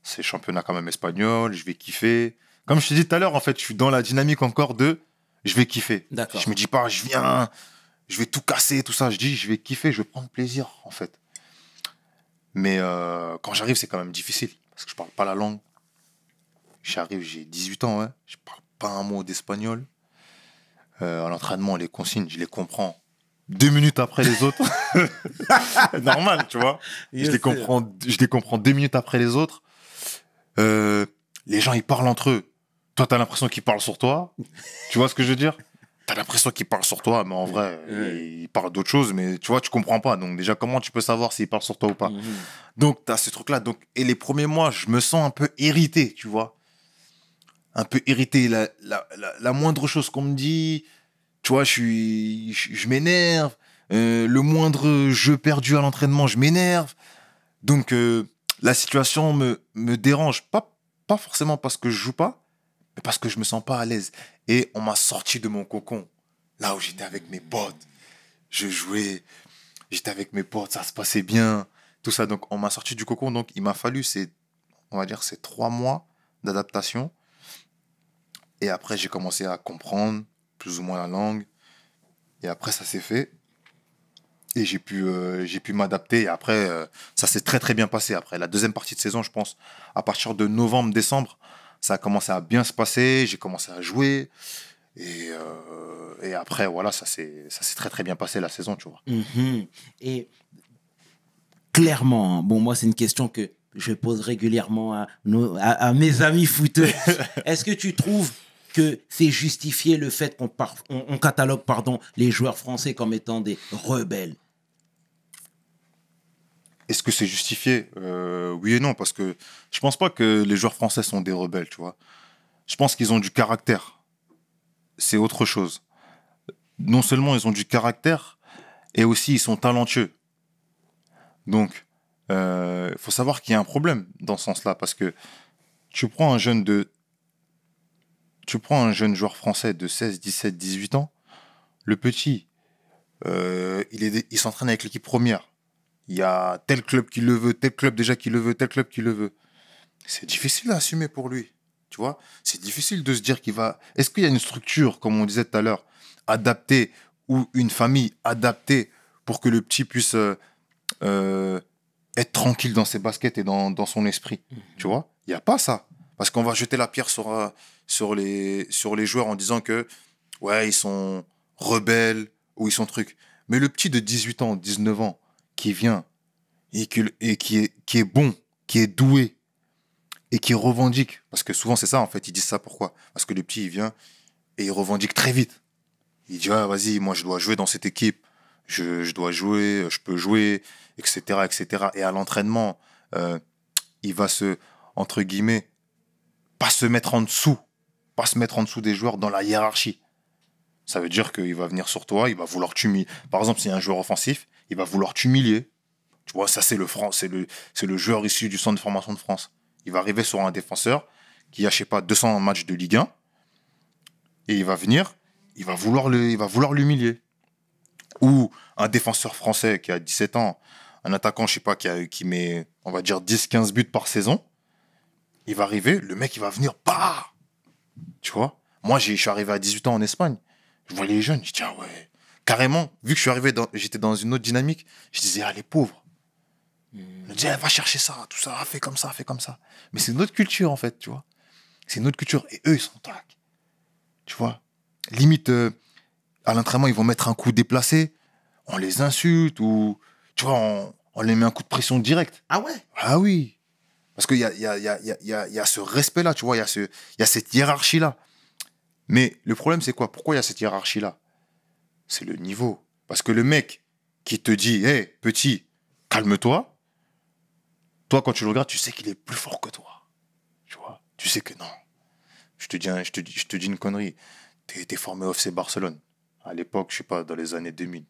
c'est championnat quand même espagnol, je vais kiffer. Comme je te dis tout à l'heure, en fait, je suis dans la dynamique encore de je vais kiffer. D'accord. Je me dis pas, je viens, je vais tout casser, tout ça. Je dis, je vais kiffer, je vais prendre plaisir, en fait. Mais quand j'arrive, c'est quand même difficile, parce que je parle pas la langue. J'arrive, j'ai 18 ans, ouais. Je parle pas un mot d'espagnol. À l'entraînement, les consignes, je les comprends 2 minutes après les autres. Normal, tu vois. Je les comprends 2 minutes après les autres. Les gens, ils parlent entre eux. Toi, t'as l'impression qu'ils parlent sur toi. Tu vois ce que je veux dire? T'as l'impression qu'ils parlent sur toi, mais en vrai, ils parlent d'autre chose, mais tu vois, tu comprends pas. Donc déjà, comment tu peux savoir s'ils parlent sur toi ou pas? Donc, t'as ce truc-là. Donc, et les premiers mois, je me sens un peu irrité, tu vois. Un peu irrité. La moindre chose qu'on me dit, tu vois, je m'énerve. Le moindre jeu perdu à l'entraînement, je m'énerve. Donc, la situation me dérange. Pas forcément parce que je joue pas, mais parce que je me sens pas à l'aise. Et on m'a sorti de mon cocon. Là où j'étais avec mes potes. Je jouais. J'étais avec mes potes, ça se passait bien. Tout ça. Donc, on m'a sorti du cocon. Donc, il m'a fallu ces 3 mois d'adaptation. Et après, j'ai commencé à comprendre plus ou moins la langue. Et après, ça s'est fait. Et j'ai pu m'adapter. Et après, ça s'est très, très bien passé. Après, la deuxième partie de saison, je pense, à partir de novembre, décembre, ça a commencé à bien se passer. J'ai commencé à jouer. Et après, voilà, ça s'est très, très bien passé la saison, tu vois. Et clairement, bon, moi, c'est une question que je pose régulièrement à mes amis footeux. Est-ce que tu trouves que c'est justifié le fait on catalogue les joueurs français comme étant des rebelles? Est-ce que c'est justifié? Oui et non, parce que je pense pas que les joueurs français sont des rebelles, tu vois. Je pense qu'ils ont du caractère. C'est autre chose. Non seulement ils ont du caractère, et aussi ils sont talentueux. Donc, faut savoir qu'il y a un problème dans ce sens-là, parce que tu prends un jeune de... Tu prends un jeune joueur français de 16, 17, 18 ans, le petit, il s'entraîne avec l'équipe première. Il y a tel club qui le veut, tel club déjà qui le veut, tel club qui le veut. C'est difficile à assumer pour lui. Tu vois, c'est difficile de se dire qu'il va... Est-ce qu'il y a une structure, comme on disait tout à l'heure, adaptée, ou une famille adaptée pour que le petit puisse être tranquille dans ses baskets et dans son esprit? Tu vois, il n'y a pas ça. Parce qu'on va jeter la pierre sur les joueurs en disant que, ouais, ils sont rebelles ou ils sont trucs. Mais le petit de 18 ans, 19 ans, qui vient et qui est bon, qui est doué et qui revendique, parce que souvent c'est ça en fait, ils disent ça pourquoi? Parce que le petit, il vient et il revendique très vite. Il dit, ah, vas-y, moi je dois jouer dans cette équipe, je dois jouer, je peux jouer, etc., etc. Et à l'entraînement, il va entre guillemets, pas se mettre en dessous des joueurs dans la hiérarchie. Ça veut dire qu'il va venir sur toi, il va vouloir t'humilier. Par exemple, s'il y a un joueur offensif, il va vouloir t'humilier. Tu vois, ça c'est le joueur issu du centre de formation de France. Il va arriver sur un défenseur qui a, je sais pas, 200 matchs de Ligue 1 et il va venir, il va vouloir l'humilier. Ou un défenseur français qui a 17 ans, un attaquant, je sais pas, qui met, on va dire, 10-15 buts par saison. Il va arriver, le mec, il va venir, bah. Tu vois, moi, je suis arrivé à 18 ans en Espagne. Je voyais les jeunes, je dis, ah ouais. Carrément, vu que je suis arrivé, j'étais dans une autre dynamique, je disais, ah, les pauvres. Je me disais, va chercher ça, tout ça, fais comme ça, fais comme ça. Mais c'est une autre culture, en fait, tu vois. C'est une autre culture. Et eux, ils sont tac. Tu vois, limite, à l'entraînement, ils vont mettre un coup déplacé, on les insulte ou, tu vois, on les met un coup de pression direct. Ah ouais? Ah oui. Parce qu'il y a ce respect-là, tu vois, il y a cette hiérarchie-là. Mais le problème, c'est quoi? Pourquoi il y a cette hiérarchie-là? C'est le niveau. Parce que le mec qui te dit, hé, hey, petit, calme-toi, toi, quand tu le regardes, tu sais qu'il est plus fort que toi. Tu vois? Tu sais que non. Je te dis une connerie. T'es formé au FC Barcelone. À l'époque, je sais pas, dans les années 2000.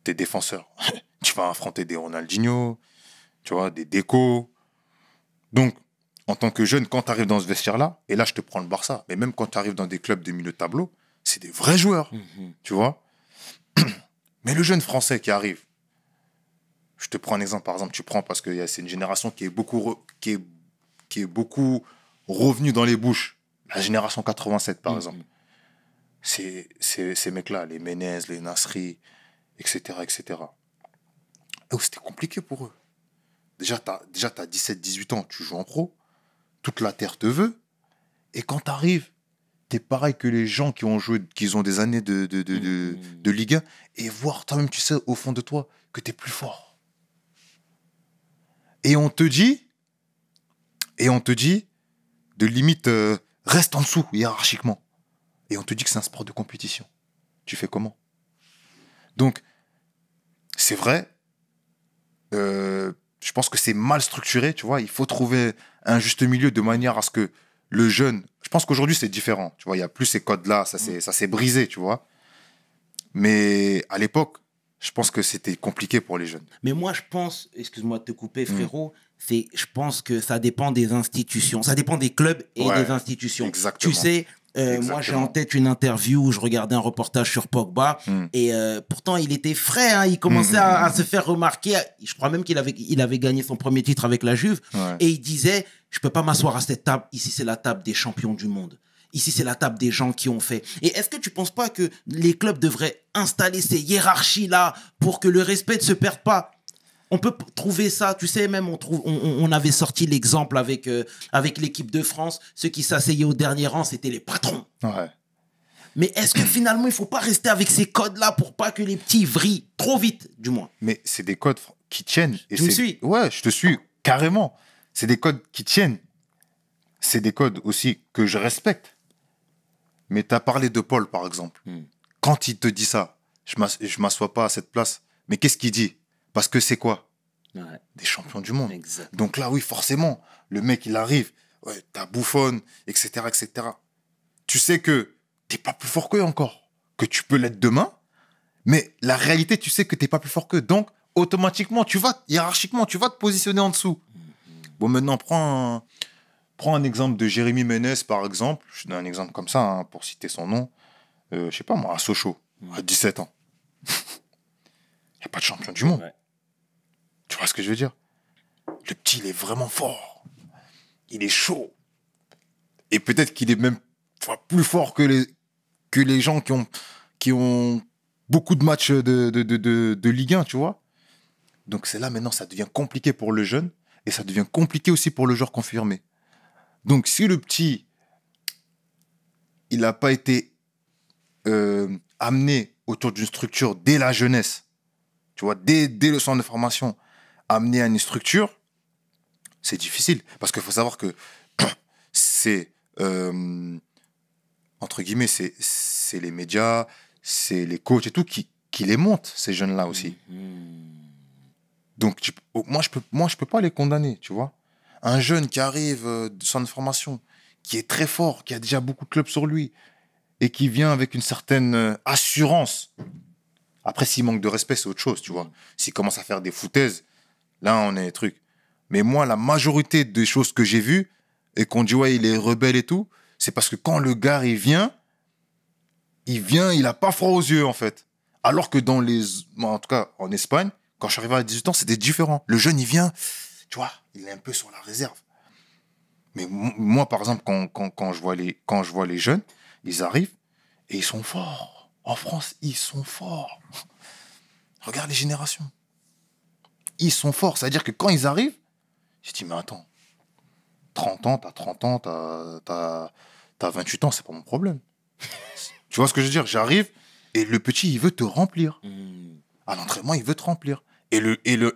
T'es défenseur. Tu vas affronter des Ronaldinho, tu vois, des Deco. Donc, en tant que jeune, quand tu arrives dans ce vestiaire-là, et là, je te prends le Barça, mais même quand tu arrives dans des clubs de milieu de tableau, c'est des vrais joueurs, tu vois. Mais le jeune Français qui arrive, je te prends un exemple, par exemple, tu prends parce que c'est une génération qui est beaucoup revenue dans les bouches. La génération 87, par exemple. Ces mecs-là, les Menez, les Nasri, etc., etc. Oh, c'était compliqué pour eux. Déjà, t'as 17-18 ans, tu joues en pro, toute la terre te veut, et quand t'arrives, t'es pareil que les gens qui ont joué, qui ont des années de Ligue 1, et voir toi-même, tu sais, au fond de toi, que t'es plus fort. Et on te dit, de limite, reste en dessous, hiérarchiquement. Et on te dit que c'est un sport de compétition. Tu fais comment? Donc, c'est vrai, je pense que c'est mal structuré, tu vois. Il faut trouver un juste milieu de manière à ce que le jeune... Je pense qu'aujourd'hui, c'est différent, tu vois. Il n'y a plus ces codes-là, ça s'est brisé, tu vois. Mais à l'époque, je pense que c'était compliqué pour les jeunes. Mais moi, je pense, excuse-moi de te couper, frérot, je pense que ça dépend des institutions. Ça dépend des clubs et des institutions. Exactement. Tu sais, moi, j'ai en tête une interview où je regardais un reportage sur Pogba et pourtant, il était frais. Hein, il commençait à se faire remarquer. Je crois même qu'il avait gagné son premier titre avec la Juve. Ouais. Et il disait, je peux pas m'asseoir à cette table. Ici, c'est la table des champions du monde. Ici, c'est la table des gens qui ont fait. Et est-ce que tu penses pas que les clubs devraient installer ces hiérarchies-là pour que le respect ne se perde pas? On peut trouver ça, tu sais, même on avait sorti l'exemple avec l'équipe de France. Ceux qui s'asseyaient au dernier rang, c'était les patrons. Ouais. Mais est-ce que finalement, il ne faut pas rester avec ces codes-là pour pas que les petits vrillent trop vite, du moins? Mais c'est des codes qui tiennent. Et tu me suis? Ouais, je te suis, carrément. C'est des codes qui tiennent. C'est des codes aussi que je respecte. Mais tu as parlé de Paul, par exemple. Quand il te dit ça, je m'assois pas à cette place. Mais qu'est-ce qu'il dit? Parce que c'est quoi? Des champions du monde. Exact. Donc là, oui, forcément, le mec, il arrive, ouais, t'as Buffon, etc., etc. Tu sais que t'es pas plus fort qu'eux encore, que tu peux l'être demain, mais la réalité, tu sais que t'es pas plus fort qu'eux. Donc, automatiquement, hiérarchiquement, tu vas te positionner en dessous. Bon, maintenant, prends prends un exemple de Jérémy Ménez, par exemple. Je donne un exemple comme ça, hein, pour citer son nom. Je sais pas moi, à Sochaux, à 17 ans. Il n'y a pas de champion du monde. Ouais. Tu vois ce que je veux dire? Le petit, il est vraiment fort. Il est chaud. Et peut-être qu'il est même plus fort que les gens qui ont beaucoup de matchs de Ligue 1, tu vois. Donc c'est là, maintenant, ça devient compliqué pour le jeune et ça devient compliqué aussi pour le joueur confirmé. Donc si le petit, il n'a pas été amené autour d'une structure dès la jeunesse, tu vois, dès le centre de formation, amené à une structure, c'est difficile. Parce qu'il faut savoir que c'est, entre guillemets, c'est les médias, c'est les coachs et tout qui les montent, ces jeunes-là aussi. Donc, moi, je peux pas les condamner, tu vois. Un jeune qui arrive de centre de formation, qui est très fort, qui a déjà beaucoup de clubs sur lui, et qui vient avec une certaine assurance. Après, s'il manque de respect, c'est autre chose, tu vois. S'il commence à faire des foutaises, là, on est truc. Mais moi, la majorité des choses que j'ai vues, et qu'on dit, ouais, il est rebelle et tout, c'est parce que quand le gars, il vient, il a pas froid aux yeux, en fait. Alors que en tout cas, en Espagne, quand je suis arrivé à 18 ans, c'était différent. Le jeune, il vient, tu vois, il est un peu sur la réserve. Mais moi, par exemple, quand je vois les jeunes, ils arrivent et ils sont forts. En France, ils sont forts. Regarde les générations. Ils sont forts. C'est-à-dire que quand ils arrivent, je dis, mais attends, 30 ans, t'as 30 ans, t'as 28 ans, c'est pas mon problème. Tu vois ce que je veux dire? J'arrive et le petit, il veut te remplir. À l'entraînement, il veut te remplir. Et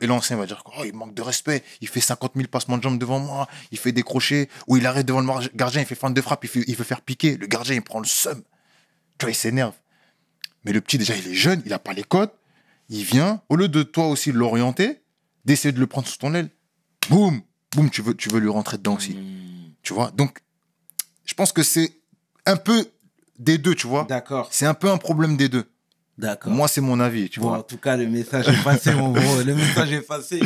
l'ancien va dire, oh, il manque de respect, il fait 50 000 passements de jambes devant moi, il fait des crochets, ou il arrête devant le gardien, il fait feinte de frappe, il veut faire piquer. Le gardien, il prend le seum. Tu vois, il s'énerve. Mais le petit, déjà, il est jeune, il n'a pas les codes. Il vient, au lieu de toi aussi l'orienter, d'essayer de le prendre sous ton aile, boum, boum, tu veux lui rentrer dedans aussi. Tu vois? Donc, je pense que c'est un peu des deux, tu vois? D'accord. C'est un peu un problème des deux. D'accord. Moi, c'est mon avis, tu Bon, vois. en tout cas, le message est passé, mon gros. Le message est passé.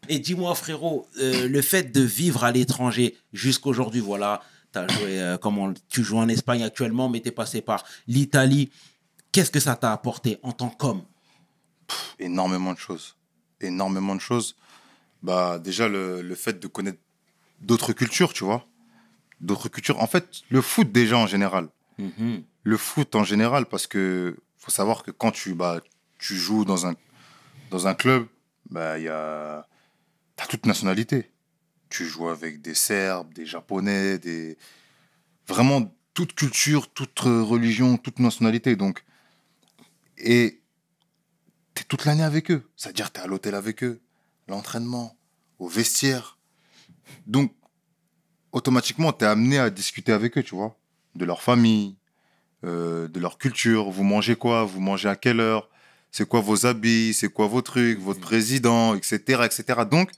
Et dis-moi, frérot, le fait de vivre à l'étranger jusqu'aujourd'hui, voilà, t'as joué, tu joues en Espagne actuellement, mais t'es passé par l'Italie. Qu'est-ce que ça t'a apporté en tant qu'homme? Énormément de choses. Énormément de choses. Bah, déjà, le fait de connaître d'autres cultures, tu vois. D'autres cultures. En fait, le foot, déjà, en général. Le foot, en général, parce que faut savoir que quand tu joues dans un club, bah, t'as toute nationalité. Tu joues avec des Serbes, des Japonais, vraiment toute culture, toute religion, toute nationalité. Donc, et t'es toute l'année avec eux. C'est-à-dire t'es à l'hôtel avec eux, l'entraînement, au vestiaire. Donc, automatiquement, t'es amené à discuter avec eux, tu vois, de leur famille, de leur culture. Vous mangez quoi? Vous mangez à quelle heure? C'est quoi vos habits? C'est quoi vos trucs? Votre président, etc., etc. Donc,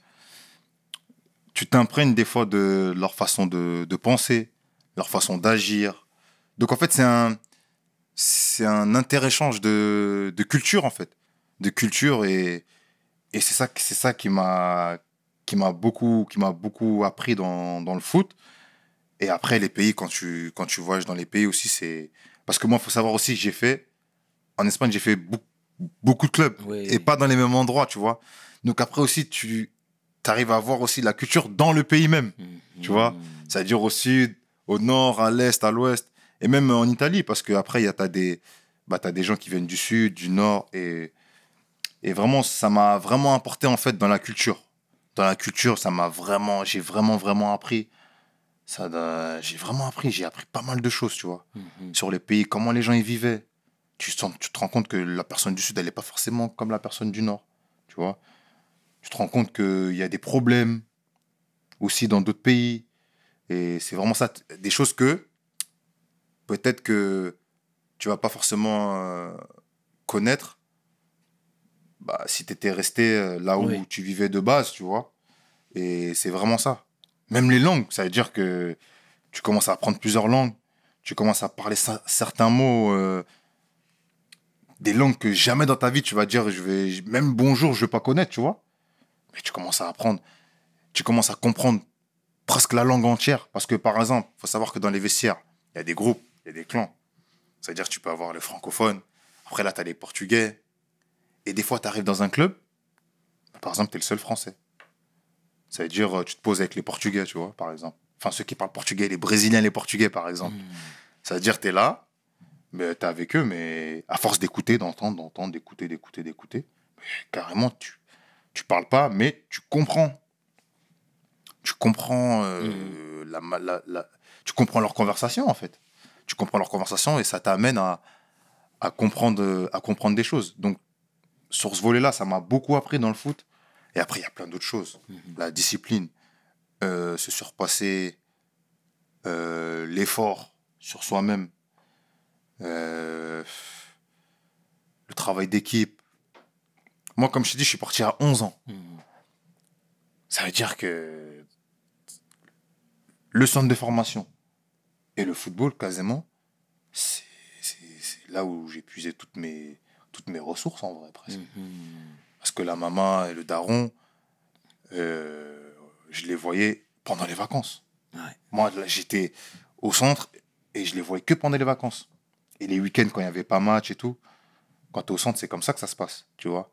tu t'imprègnes des fois de leur façon de penser, leur façon d'agir. Donc, en fait, c'est un inter-échange de culture, en fait. De culture et c'est ça qui m'a beaucoup appris dans le foot. Et après, les pays, quand tu voyages dans les pays aussi, c'est... Parce que moi, il faut savoir aussi, en Espagne, j'ai fait beaucoup de clubs. Oui. Et pas dans les mêmes endroits, tu vois. Donc après aussi, tu arrives à voir aussi la culture dans le pays même, tu vois. C'est-à-dire au sud, au nord, à l'est, à l'ouest. Et même en Italie, parce qu'après, t'as des gens qui viennent du sud, du nord. Et vraiment, ça m'a vraiment apporté, en fait, dans la culture. Dans la culture, j'ai vraiment appris. J'ai appris pas mal de choses, tu vois, sur les pays, comment les gens y vivaient. Tu te rends compte que la personne du Sud, elle n'est pas forcément comme la personne du Nord, tu vois. Tu te rends compte qu'il y a des problèmes aussi dans d'autres pays. Et c'est vraiment ça, des choses que peut-être que tu vas pas forcément connaître si tu étais resté là où tu vivais de base, tu vois. Et c'est vraiment ça. Même les langues, ça veut dire que tu commences à apprendre plusieurs langues, tu commences à parler certains mots, des langues que jamais dans ta vie tu vas dire, même bonjour, je ne vais pas connaître, tu vois. Mais tu commences à apprendre, tu commences à comprendre presque la langue entière. Parce que, par exemple, il faut savoir que dans les vestiaires, il y a des groupes, il y a des clans. C'est-à-dire que tu peux avoir le francophone. Après, là, tu as les portugais. Et des fois, tu arrives dans un club. Par exemple, tu es le seul français. Ça veut dire, tu te poses avec les portugais, tu vois, par exemple. Enfin, ceux qui parlent portugais, les brésiliens, les portugais, par exemple. Ça veut dire que tu es là, mais tu es avec eux, mais à force d'écouter, d'entendre, d'écouter, carrément, tu parles pas, mais tu comprends. Tu comprends, tu comprends leur conversation, en fait. Tu comprends leur conversation et ça t'amène à comprendre des choses. Donc, sur ce volet-là, ça m'a beaucoup appris dans le foot. Et après, il y a plein d'autres choses. La discipline, se surpasser, l'effort sur soi-même, le travail d'équipe. Moi, comme je t'ai dit, je suis parti à 11 ans. Ça veut dire que le centre de formation et le football, quasiment, c'est là où j'ai puisé toutes mes ressources, en vrai, presque. Parce que la maman et le daron, je les voyais pendant les vacances. Ouais. Moi, là, j'étais au centre et je les voyais que pendant les vacances. Et les week-ends, quand il n'y avait pas match et tout, quand tu es au centre, c'est comme ça que ça se passe, tu vois.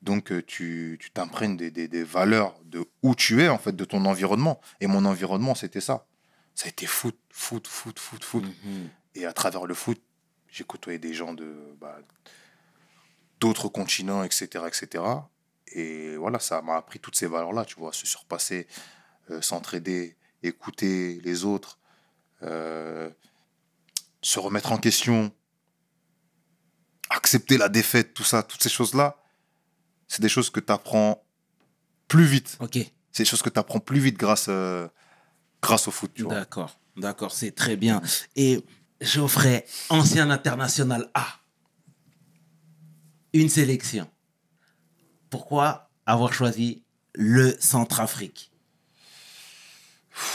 Donc, tu t'imprègnes des valeurs de où tu es, en fait, de ton environnement. Et mon environnement, c'était ça. Ça a été foot. Et à travers le foot, j'ai côtoyé des gens d'autres continents, etc., etc. Et voilà, ça m'a appris toutes ces valeurs-là, tu vois. Se surpasser, s'entraider, écouter les autres, se remettre en question, accepter la défaite, tout ça, toutes ces choses-là, c'est des choses que tu apprends plus vite. Ok. C'est des choses que tu apprends plus vite grâce au foot, tu vois. D'accord, c'est très bien. Et Geoffrey, ancien international A, une sélection. Pourquoi avoir choisi le Centrafrique?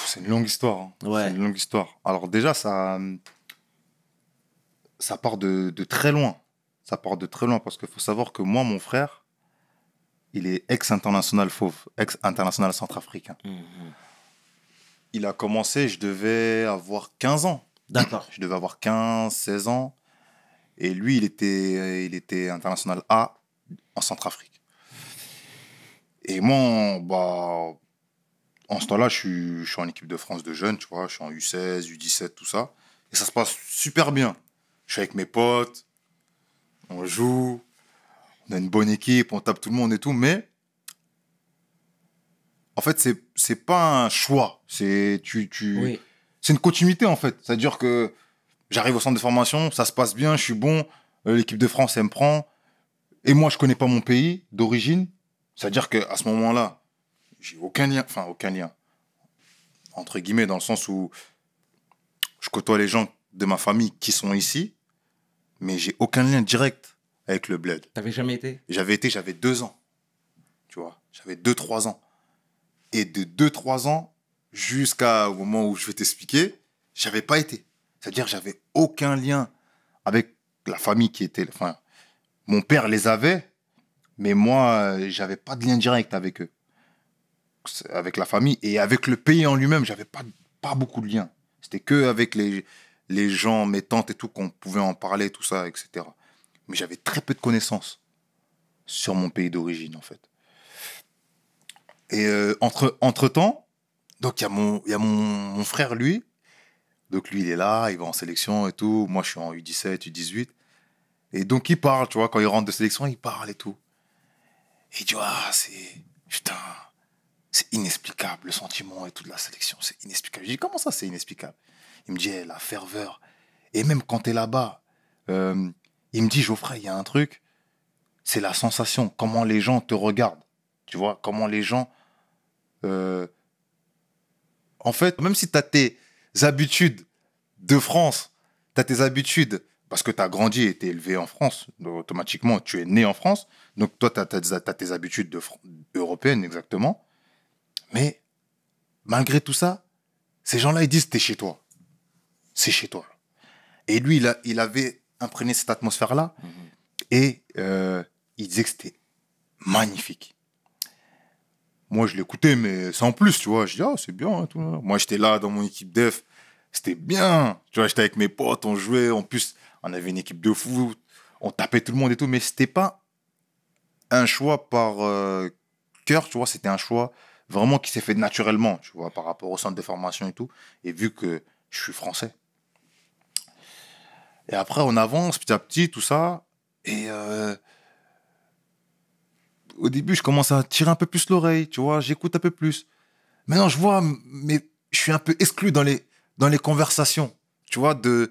C'est une longue histoire. Hein. Ouais. C'est une longue histoire. Alors déjà, ça part de très loin. Ça part de très loin parce qu'il faut savoir que moi, mon frère, il est ex-international fauve, ex-international centrafricain. Il a commencé, je devais avoir 15 ans. D'accord. Je devais avoir 15, 16 ans. Et lui, il était international A en Centrafrique. Et moi, en ce temps-là, je suis en équipe de France de jeunes, tu vois. Je suis en U16, U17, tout ça. Et ça se passe super bien. Je suis avec mes potes, on joue, on a une bonne équipe, on tape tout le monde et tout. Mais en fait, c'est pas un choix. Oui. C'est une continuité, en fait. C'est-à-dire que j'arrive au centre de formation, ça se passe bien, je suis bon, l'équipe de France, elle me prend. Et moi, je connais pas mon pays d'origine. C'est-à-dire qu'à ce moment-là, j'ai aucun lien, entre guillemets, dans le sens où je côtoie les gens de ma famille qui sont ici, mais j'ai aucun lien direct avec le bled. T'avais jamais été? J'avais 2 ans, tu vois. J'avais 2-3 ans. Et de 2-3 ans jusqu'au moment où je vais t'expliquer, j'avais pas été. C'est-à-dire que j'avais aucun lien avec la famille qui était... Enfin, mon père les avait, mais moi, j'avais pas de lien direct avec eux. Avec la famille et avec le pays en lui-même, j'avais pas beaucoup de liens. C'était que avec les gens, mes tantes et tout, qu'on pouvait en parler, tout ça, etc. Mais j'avais très peu de connaissances sur mon pays d'origine, en fait. Et entre-temps, donc il y a mon frère, lui. Donc lui, il est là, il va en sélection et tout. Moi, je suis en U17, U18. Et donc, il parle, tu vois, quand il rentre de sélection, il parle et tout. Et tu vois, putain, c'est inexplicable, le sentiment et tout de la sélection, c'est inexplicable. Je dis, comment ça, c'est inexplicable? Il me dit, la ferveur. Et même quand t'es là-bas, il me dit, Geoffrey, il y a un truc, c'est la sensation, comment les gens te regardent. Tu vois, comment les gens... En fait, même si tu as tes habitudes de France, tu as tes habitudes, parce que tu as grandi et été élevé en France, donc automatiquement, tu es né en France, donc toi, tu as tes habitudes européennes, exactement. Mais malgré tout ça, ces gens-là, ils disent, t'es chez toi. C'est chez toi. Et lui, il avait imprégné cette atmosphère-là, et il disait que c'était magnifique. moi, je l'écoutais, mais sans plus, tu vois. Je dis, ah, c'est bien. Hein, tout. Moi, j'étais là dans mon équipe def. C'était bien. Tu vois, j'étais avec mes potes, on jouait. En plus, on avait une équipe de foot. On tapait tout le monde et tout. Mais c'était pas un choix par cœur, tu vois. C'était un choix vraiment qui s'est fait naturellement, tu vois, par rapport au centre de formation et tout. Et vu que je suis français. Et après, on avance petit à petit, tout ça. Et au début, je commence à tirer un peu plus l'oreille, tu vois. J'écoute un peu plus. Maintenant, je vois, mais je suis un peu exclu dans les conversations, tu vois, de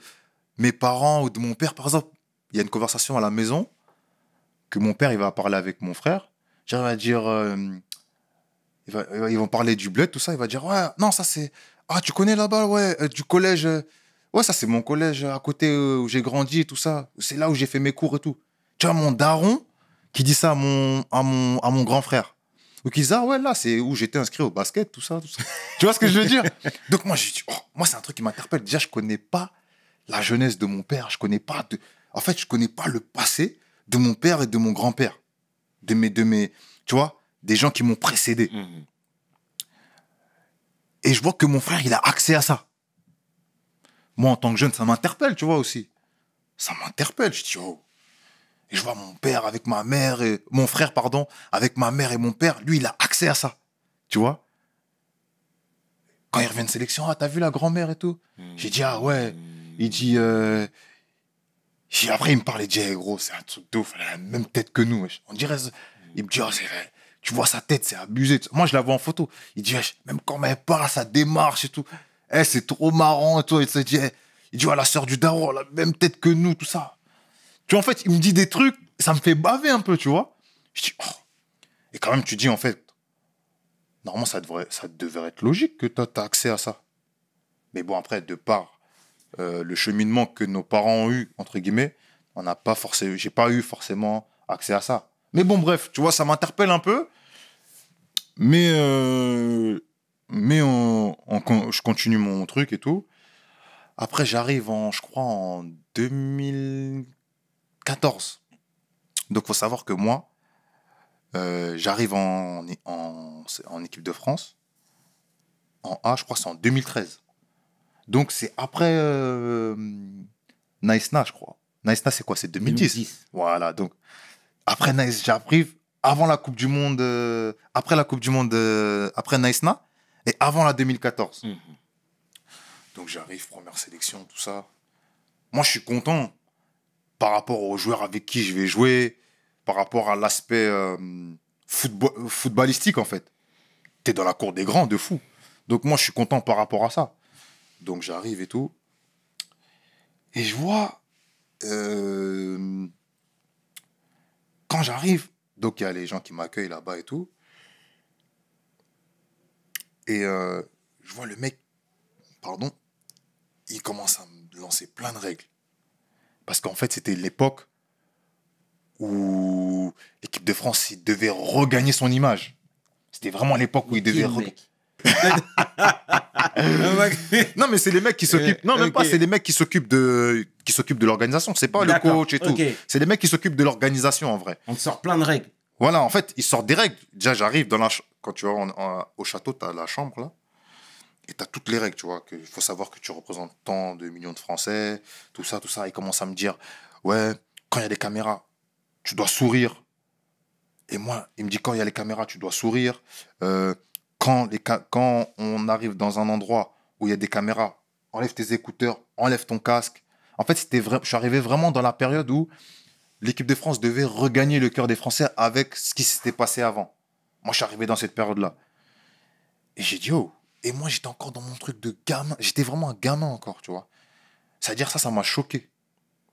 mes parents ou de mon père. Par exemple, il y a une conversation à la maison que mon père, il va parler avec mon frère. J'arrive à dire, ils vont parler du bled, tout ça. Il va dire, ouais, non, ça c'est, ah, tu connais là-bas, ouais, du collège. Ouais, ça c'est mon collège à côté où j'ai grandi et tout ça. C'est là où j'ai fait mes cours et tout. Tu vois, mon daron qui dit ça à mon grand frère. Donc ils disent, ah ouais, là, c'est où j'étais inscrit au basket, tout ça, tout ça. Tu vois ce que je veux dire? Donc moi, je dis, oh, moi, c'est un truc qui m'interpelle. Déjà, je connais pas la jeunesse de mon père. Je connais pas en fait, je connais pas le passé de mon père et de mon grand-père. Tu vois, des gens qui m'ont précédé. Mhm. Et je vois que mon frère, il a accès à ça. Moi, en tant que jeune, ça m'interpelle, tu vois, aussi. Ça m'interpelle. Je dis, oh. Et je vois mon père avec ma mère et mon frère, pardon, avec ma mère et mon père. Lui, il a accès à ça. Tu vois? Quand il revient de sélection, ah, t'as vu la grand-mère et tout? J'ai dit, ah ouais. Il dit, après, il me parle, il dit, hey, gros, c'est un truc de ouf, elle a la même tête que nous. Wesh. On dirait, il me dit, oh, c'est vrai. Tu vois sa tête, c'est abusé. Moi, je la vois en photo. Il dit, wesh, même quand elle parle, sa démarche et tout, eh, c'est trop marrant et tout. Il se dit, il dit, oh, la sœur du daron, elle a la même tête que nous, tout ça. Tu vois, en fait, il me dit des trucs, ça me fait baver un peu, tu vois. Je dis, oh. Et quand même, tu dis, en fait, normalement, ça devrait être logique que toi, tu as accès à ça. Mais bon, après, de par le cheminement que nos parents ont eu, entre guillemets, j'ai pas eu forcément accès à ça. Mais bon, bref, tu vois, ça m'interpelle un peu. Mais je continue mon truc et tout. Après, j'arrive je crois, en 2014. Donc, faut savoir que moi, j'arrive en équipe de France. En A, je crois, c'est en 2013. Donc, c'est après Naïsna, je crois. Naïsna, c'est quoi? C'est 2010. Voilà. Donc, après Naïs, j'arrive avant la Coupe du Monde, après la Coupe du Monde, après Naïsna, et avant la 2014. Mhm. Donc, j'arrive, première sélection, tout ça. Moi, je suis content par rapport aux joueurs avec qui je vais jouer, par rapport à l'aspect footballistique, en fait. T'es dans la cour des grands, de fou. Donc, moi, je suis content par rapport à ça. Donc, j'arrive et tout. Et je vois, quand j'arrive, donc il y a les gens qui m'accueillent là-bas et tout. Et je vois le mec, pardon, il commence à me lancer plein de règles. Parce qu'en fait, c'était l'époque où l'équipe de France il devait regagner son image. C'était vraiment l'époque où il devait Non, mais c'est les mecs qui s'occupent. Non, même pas, c'est les mecs qui s'occupent de l'organisation. C'est pas le coach et tout. C'est les mecs qui s'occupent de l'organisation en vrai. On te sort plein de règles. Voilà, en fait, ils sortent des règles. Déjà, j'arrive quand tu vas au château, tu as la chambre là. Et tu as toutes les règles, tu vois. Il faut savoir que tu représentes tant de millions de Français, tout ça, tout ça. Ils commencent à me dire, ouais, quand il y a des caméras, tu dois sourire. Et moi, il me dit, quand il y a les caméras, tu dois sourire. Quand on arrive dans un endroit où il y a des caméras, enlève tes écouteurs, enlève ton casque. En fait, je suis arrivé vraiment dans la période où l'équipe de France devait regagner le cœur des Français avec ce qui s'était passé avant. Moi, je suis arrivé dans cette période-là. Et j'ai dit, oh. Et moi, j'étais encore dans mon truc de gamin. J'étais vraiment un gamin encore, tu vois. C'est-à-dire, ça m'a choqué.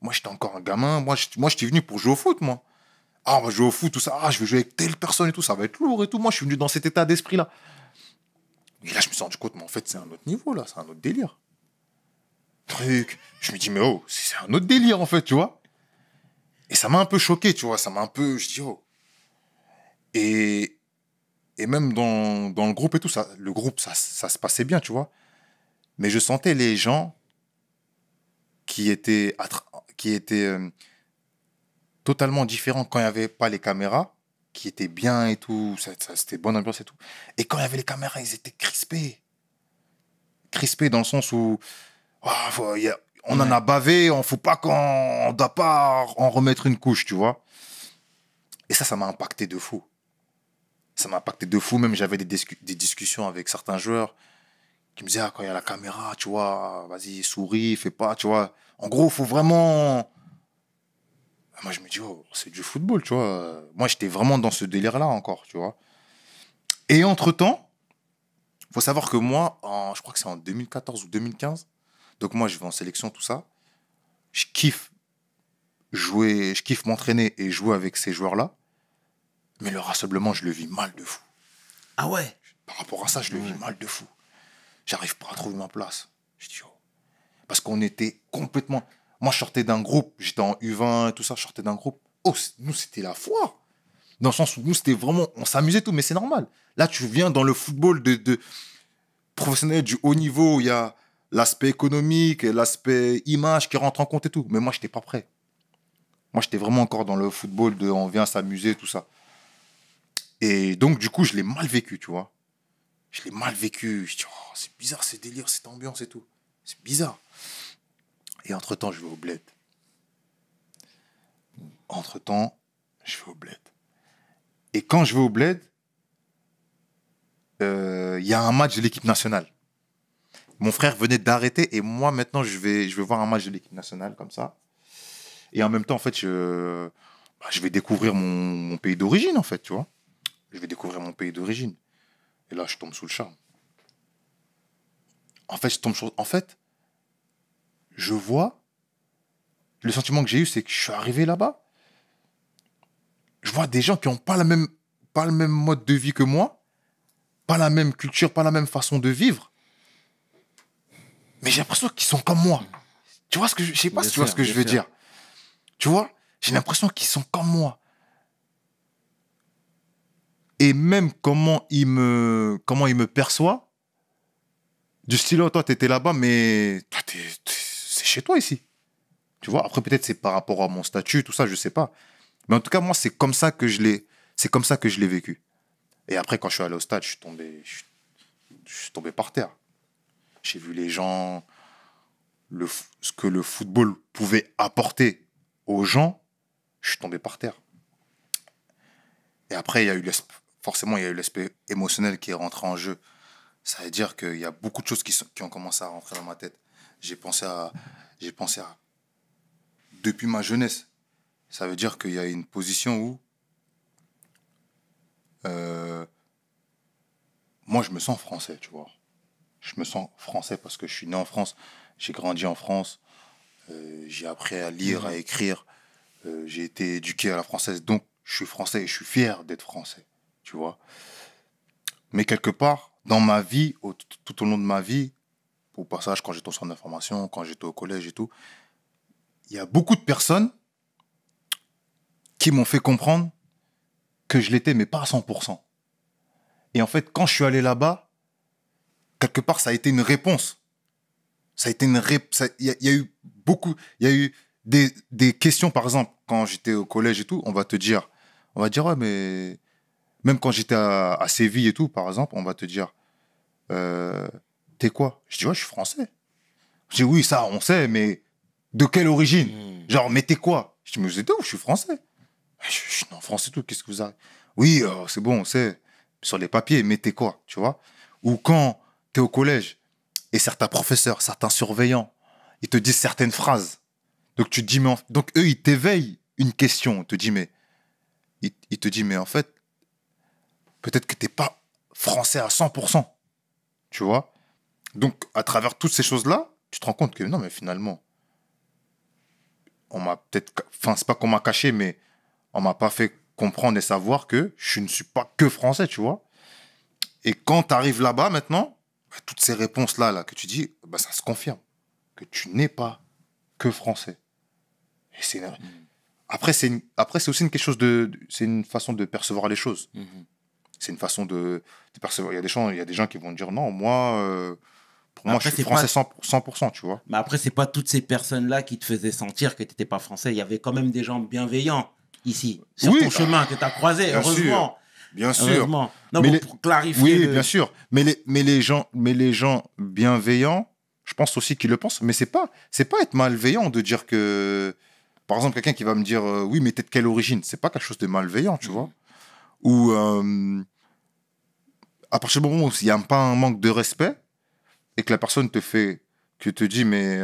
Moi, j'étais encore un gamin. Moi, j'étais venu pour jouer au foot, moi. Ah, on va jouer au foot, tout ça. Ah, je vais jouer avec telle personne et tout. Ça va être lourd et tout. Moi, je suis venu dans cet état d'esprit-là. Et là, je me suis rendu compte, mais en fait, c'est un autre niveau, là. C'est un autre délire. Truc. Je me dis, mais oh, c'est un autre délire, en fait, tu vois. Et ça m'a un peu choqué, tu vois. Ça m'a un peu... Je dis, oh. Et même dans le groupe et tout, le groupe, ça se passait bien, tu vois. Mais je sentais les gens qui étaient totalement différents quand il n'y avait pas les caméras, qui était bien et tout. C'était bonne ambiance et tout. Et quand il y avait les caméras, ils étaient crispés. Crispés dans le sens où on en a bavé, on doit pas en remettre une couche, tu vois. Et ça m'a impacté de fou. Ça m'a impacté de fou. Même j'avais des discussions avec certains joueurs qui me disaient, ah, quand il y a la caméra, tu vois, vas-y, souris, fais pas, tu vois. En gros, il faut vraiment... Moi, je me dis, oh, c'est du football, tu vois. Moi, j'étais vraiment dans ce délire-là encore, tu vois. Et entre-temps, il faut savoir que moi, je crois que c'est en 2014 ou 2015, donc moi, je vais en sélection, tout ça. Je kiffe jouer, je kiffe m'entraîner et jouer avec ces joueurs-là. Mais le rassemblement, je le vis mal de fou. Ah ouais? Par rapport à ça, je le vis mal de fou. J'arrive pas à trouver ma place. Je dis, oh. Parce qu'on était complètement... Moi, je sortais d'un groupe, j'étais en U20 et tout ça, je sortais d'un groupe. Oh, nous, c'était la foire. Dans le sens où nous, c'était vraiment... On s'amusait tout, mais c'est normal. Là, tu viens dans le football de professionnel du haut niveau, il y a l'aspect économique, l'aspect image qui rentre en compte et tout. Mais moi, j'étais pas prêt. Moi, j'étais vraiment encore dans le football de on vient s'amuser, tout ça. Et donc, du coup, je l'ai mal vécu, tu vois. Je l'ai mal vécu. Je dis, oh, c'est bizarre, ces délires, cette ambiance et tout. C'est bizarre. Et entre-temps, je vais au bled. Entre-temps, je vais au bled. Et quand je vais au bled, y a un match de l'équipe nationale. Mon frère venait d'arrêter et moi, maintenant, je vais voir un match de l'équipe nationale comme ça. Et en même temps, en fait, je vais découvrir mon pays d'origine, en fait, tu vois. Je vais découvrir mon pays d'origine. Et là, je tombe sous le charme. En fait, je vois... Le sentiment que j'ai eu, c'est que je suis arrivé là-bas. Je vois des gens qui n'ont pas le même mode de vie que moi, pas la même culture, pas la même façon de vivre. Mais j'ai l'impression qu'ils sont comme moi. Tu vois ce que je sais pas si tu vois ce que je veux dire. Tu vois, j'ai l'impression qu'ils sont comme moi. Et même comment ils me perçoivent, du style, oh, toi, t'étais là-bas, mais toi, c'est chez toi ici. Tu vois, après, peut-être c'est par rapport à mon statut, tout ça, je sais pas. Mais en tout cas, moi, c'est comme ça que je l'ai vécu. Et après, quand je suis allé au stade, je suis tombé par terre. J'ai vu les gens, ce que le football pouvait apporter aux gens, je suis tombé par terre. Et après, forcément, il y a eu l'aspect émotionnel qui est rentré en jeu. Ça veut dire qu'il y a beaucoup de choses qui ont commencé à rentrer dans ma tête. J'ai pensé à depuis ma jeunesse. Ça veut dire qu'il y a une position où moi, je me sens français, tu vois. Je me sens français parce que je suis né en France, j'ai grandi en France, j'ai appris à lire, à écrire, j'ai été éduqué à la française, donc je suis français et je suis fier d'être français, tu vois. Mais quelque part, dans ma vie, tout au long de ma vie, au passage, quand j'étais au centre d'information, quand j'étais au collège et tout, il y a beaucoup de personnes qui m'ont fait comprendre que je l'étais, mais pas à 100%. Et en fait, quand je suis allé là-bas, quelque part, ça a été une réponse. Ça a été une réponse. Il y a eu beaucoup... Il y a eu des questions, par exemple, quand j'étais au collège et tout, on va dire, ouais, mais... Même quand j'étais à Séville et tout, par exemple, on va te dire, t'es quoi? Je dis, ouais, je suis français. Je dis, oui, ça, on sait, mais de quelle origine? Genre, mais t'es quoi? Je dis, mais vous êtes où? Je suis français. Je suis en France et tout, qu'est-ce que vous avez? Oui, c'est bon, on sait, sur les papiers, mais t'es quoi? Tu vois? Ou quand t'es au collège et certains professeurs, certains surveillants, ils te disent certaines phrases. Donc tu te dis, donc eux, ils t'éveillent une question. Ils te disent, mais en fait, peut-être que t'es pas français à 100%. Tu vois? Donc, à travers toutes ces choses-là, tu te rends compte que non, mais finalement, on m'a peut-être... Enfin, c'est pas qu'on m'a caché, mais on m'a pas fait comprendre et savoir que je ne suis pas que français, tu vois? Et quand tu arrives là-bas, maintenant, toutes ces réponses-là que tu dis, ça se confirme. Que tu n'es pas que français. Et après, c'est aussi quelque chose c'est une façon de percevoir les choses. C'est une façon de percevoir. Il y a des gens qui vont dire non, moi, pour moi, je suis français 100%, tu vois. Mais après, c'est pas toutes ces personnes-là qui te faisaient sentir que tu n'étais pas français. Il y avait quand même des gens bienveillants. ici, sur Oui, ton chemin que tu as croisé, bien heureusement. Bien sûr. Heureusement. Non, Mais bon, les- pour clarifier. Oui, bien sûr. Mais les gens bienveillants, je pense aussi qu'ils le pensent. Mais c'est pas être malveillant de dire que, par exemple, quelqu'un qui va me dire, oui, mais t'es de quelle origine? C'est pas quelque chose de malveillant, tu vois. Ou à partir du moment où il n'y a pas un manque de respect et que la personne te dit, mais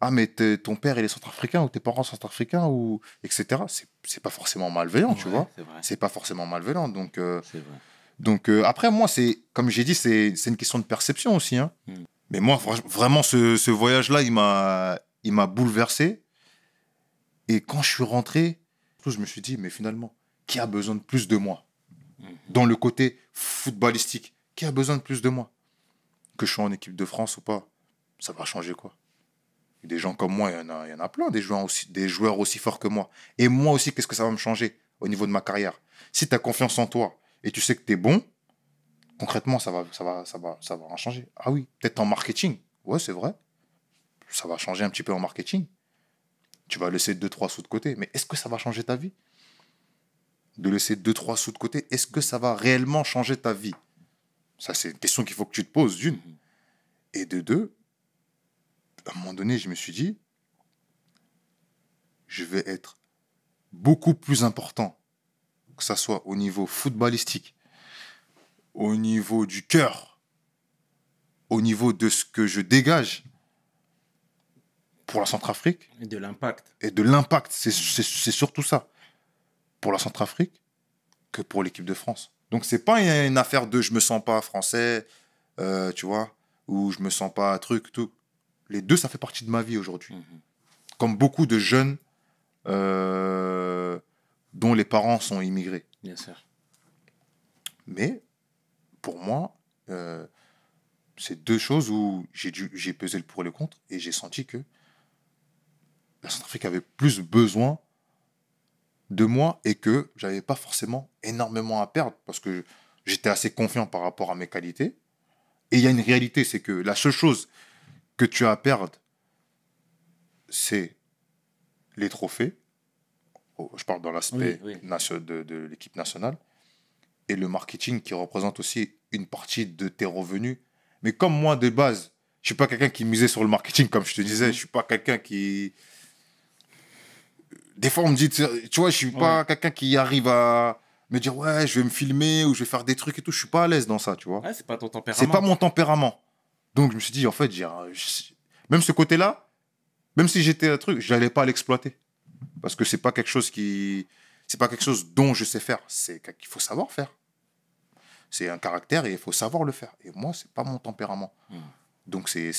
ah, mais ton père il est centrafricain ou tes parents sont centrafricains ou etc. C'est pas forcément malveillant, tu Ouais, vois. c'est vrai. C'est pas forcément malveillant. Donc C'est vrai. après, moi, comme j'ai dit, c'est une question de perception aussi. Hein. Mm. Mais moi, vraiment, ce voyage-là, il m'a bouleversé. Et quand je suis rentré, je me suis dit, mais finalement, qui a besoin de plus de moi? Dans le côté footballistique, qui a besoin de plus de moi? Que je sois en équipe de France ou pas, ça va changer quoi? Des gens comme moi, il y en a plein, des joueurs aussi forts que moi. Et moi aussi, qu'est-ce que ça va me changer au niveau de ma carrière? Si tu as confiance en toi et tu sais que tu es bon, concrètement, ça va en changer. Ah oui, peut-être en marketing. Ouais, c'est vrai. Ça va changer un petit peu en marketing. Tu vas laisser 2-3 sous de côté. Mais est-ce que ça va changer ta vie? De laisser 2-3 sous de côté, est-ce que ça va réellement changer ta vie? Ça, c'est une question qu'il faut que tu te poses, d'une. Et de deux, à un moment donné, je me suis dit, je vais être beaucoup plus important, que ça soit au niveau footballistique, au niveau du cœur, au niveau de ce que je dégage pour la Centrafrique. Et de l'impact. Et de l'impact, c'est surtout ça. Pour la Centrafrique, que pour l'équipe de France. Donc, c'est pas une affaire de je me sens pas français, tu vois, ou je me sens pas truc, tout. Les deux, ça fait partie de ma vie aujourd'hui. Comme beaucoup de jeunes dont les parents sont immigrés. Bien sûr. Mais, pour moi, c'est deux choses où j'ai pesé le pour et le contre et j'ai senti que la Centrafrique avait plus besoin de moi et que j'avais pas forcément énormément à perdre parce que j'étais assez confiant par rapport à mes qualités. Et il y a une réalité, c'est que la seule chose que tu as à perdre, c'est les trophées. Je parle dans l'aspect de l'équipe nationale. Et le marketing qui représente aussi une partie de tes revenus. Mais comme moi, de base, je suis pas quelqu'un qui misait sur le marketing, comme je te disais. Je suis pas quelqu'un qui... Des fois, on me dit, tu vois, je suis pas quelqu'un qui arrive à me dire, ouais, je vais me filmer ou je vais faire des trucs et tout. Je suis pas à l'aise dans ça, tu vois. Ouais, c'est pas ton tempérament. C'est pas mon tempérament. Donc, je me suis dit, en fait, même ce côté-là, même si j'étais un truc, j'allais pas l'exploiter. Parce que c'est pas quelque chose dont je sais faire. C'est qu'il faut savoir faire. C'est un caractère et il faut savoir le faire. Et moi, c'est pas mon tempérament. Donc, c'est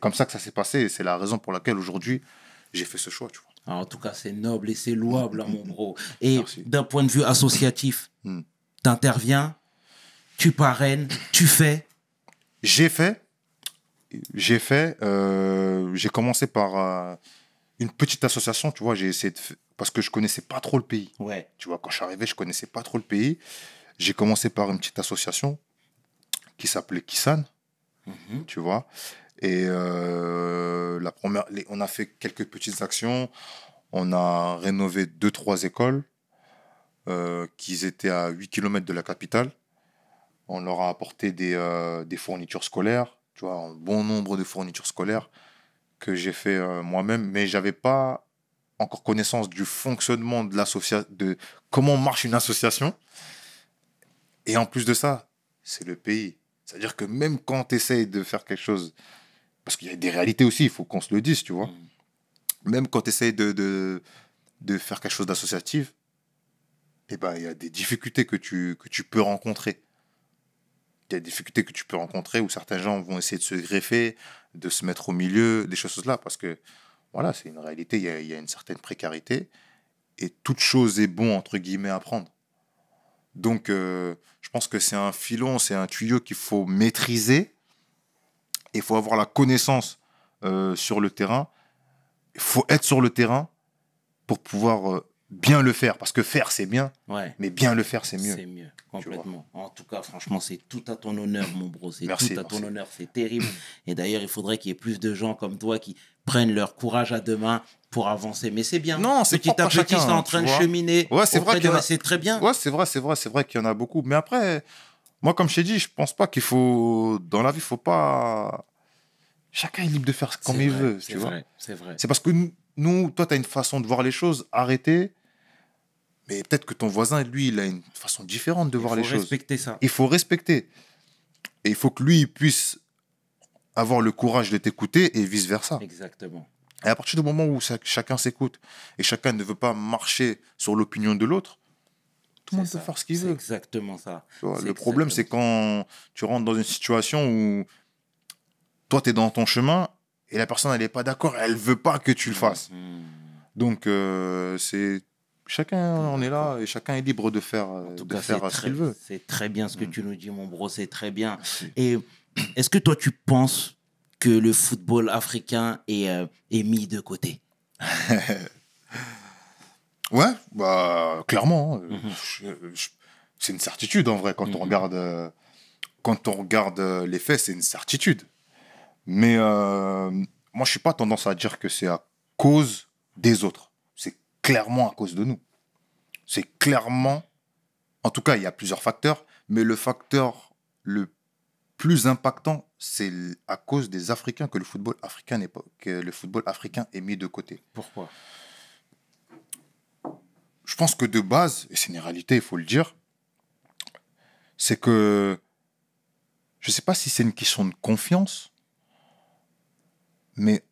comme ça que ça s'est passé. Et c'est la raison pour laquelle aujourd'hui, j'ai fait ce choix, tu vois. Alors, en tout cas, c'est noble et c'est louable, hein, mon bro. Et Merci. d'un point de vue associatif, t'interviens, tu parraines, tu fais. J'ai commencé par une petite association, tu vois, j'ai essayé parce que je connaissais pas trop le pays. Ouais. Tu vois, quand je suis arrivé, je connaissais pas trop le pays. J'ai commencé par une petite association qui s'appelait Kissan, tu vois. Et on a fait quelques petites actions. On a rénové 2-3 écoles qui étaient à 8 km de la capitale. On leur a apporté des fournitures scolaires, tu vois, un bon nombre de fournitures scolaires que j'ai fait moi-même, mais j'avais pas encore connaissance du fonctionnement de de comment marche une association. Et en plus de ça, c'est le pays. C'est-à-dire que même quand tu essayes de faire quelque chose, parce qu'il y a des réalités aussi, il faut qu'on se le dise, tu vois. Même quand tu essayes de faire quelque chose d'associatif, eh ben, il y a des difficultés que tu peux rencontrer. Il y a des difficultés que tu peux rencontrer où certains gens vont essayer de se greffer, de se mettre au milieu, des choses là, parce que voilà, c'est une réalité, il y a une certaine précarité et toute chose est bon, entre guillemets, à prendre. Donc, je pense que c'est un filon, c'est un tuyau qu'il faut maîtriser. Il faut avoir la connaissance sur le terrain. Il faut être sur le terrain pour pouvoir bien le faire. Parce que faire, c'est bien, mais bien le faire, c'est mieux. C'est mieux, complètement. En tout cas, franchement, c'est tout à ton honneur, mon bro. C'est Merci, tout à ton merci. honneur, c'est terrible. Et d'ailleurs, il faudrait qu'il y ait plus de gens comme toi qui prennent leur courage à deux mains pour avancer. Mais c'est bien. Non, c'est petit à propre à petit, chacun, c'est en tu train de vois. cheminer. Ouais, c'est vrai auprès qu'il y en de- a- C'est très bien. Ouais, c'est vrai qu'il y en a beaucoup. Mais après, moi, comme je t'ai dit, je pense pas qu'il faut. Dans la vie, faut pas. Chacun est libre de faire comme C'est il vrai, veut, c'est tu vois. vrai, c'est vrai. C'est parce que nous, toi, tu as une façon de voir les choses, arrêtez. Mais peut-être que ton voisin, lui, il a une façon différente de Il voir faut les choses. respecter ça. Il faut respecter. Et il faut que lui, il puisse avoir le courage de t'écouter et vice-versa. Exactement. Et à partir du moment où chacun s'écoute et chacun ne veut pas marcher sur l'opinion de l'autre, tout le monde C'est peut ça. faire ce qu'il C'est veut. exactement ça. Tu vois, C'est le problème, c'est quand tu rentres dans une situation où toi, tu es dans ton chemin et la personne, elle n'est pas d'accord, elle veut pas que tu le fasses. Donc, c'est chacun, on est là et chacun est libre de faire, En tout de cas, faire ce qu'il veut. c'est très bien ce que Mm. tu nous dis, mon bro. C'est très bien. Merci. Et est-ce que toi, tu penses que le football africain est mis de côté? Ouais, bah, clairement. Mhm. C'est une certitude en vrai quand Mhm. on regarde les faits, c'est une certitude. Mais moi, je suis pas tendance à dire que c'est à cause des autres. C'est clairement à cause de nous. C'est clairement, en tout cas, il y a plusieurs facteurs, mais le facteur le plus impactant, c'est à cause des Africains que le football africain n'est pas, que le football africain est mis de côté. Pourquoi? Je pense que de base, et c'est une réalité, il faut le dire, c'est que je ne sais pas si c'est une question de confiance, mais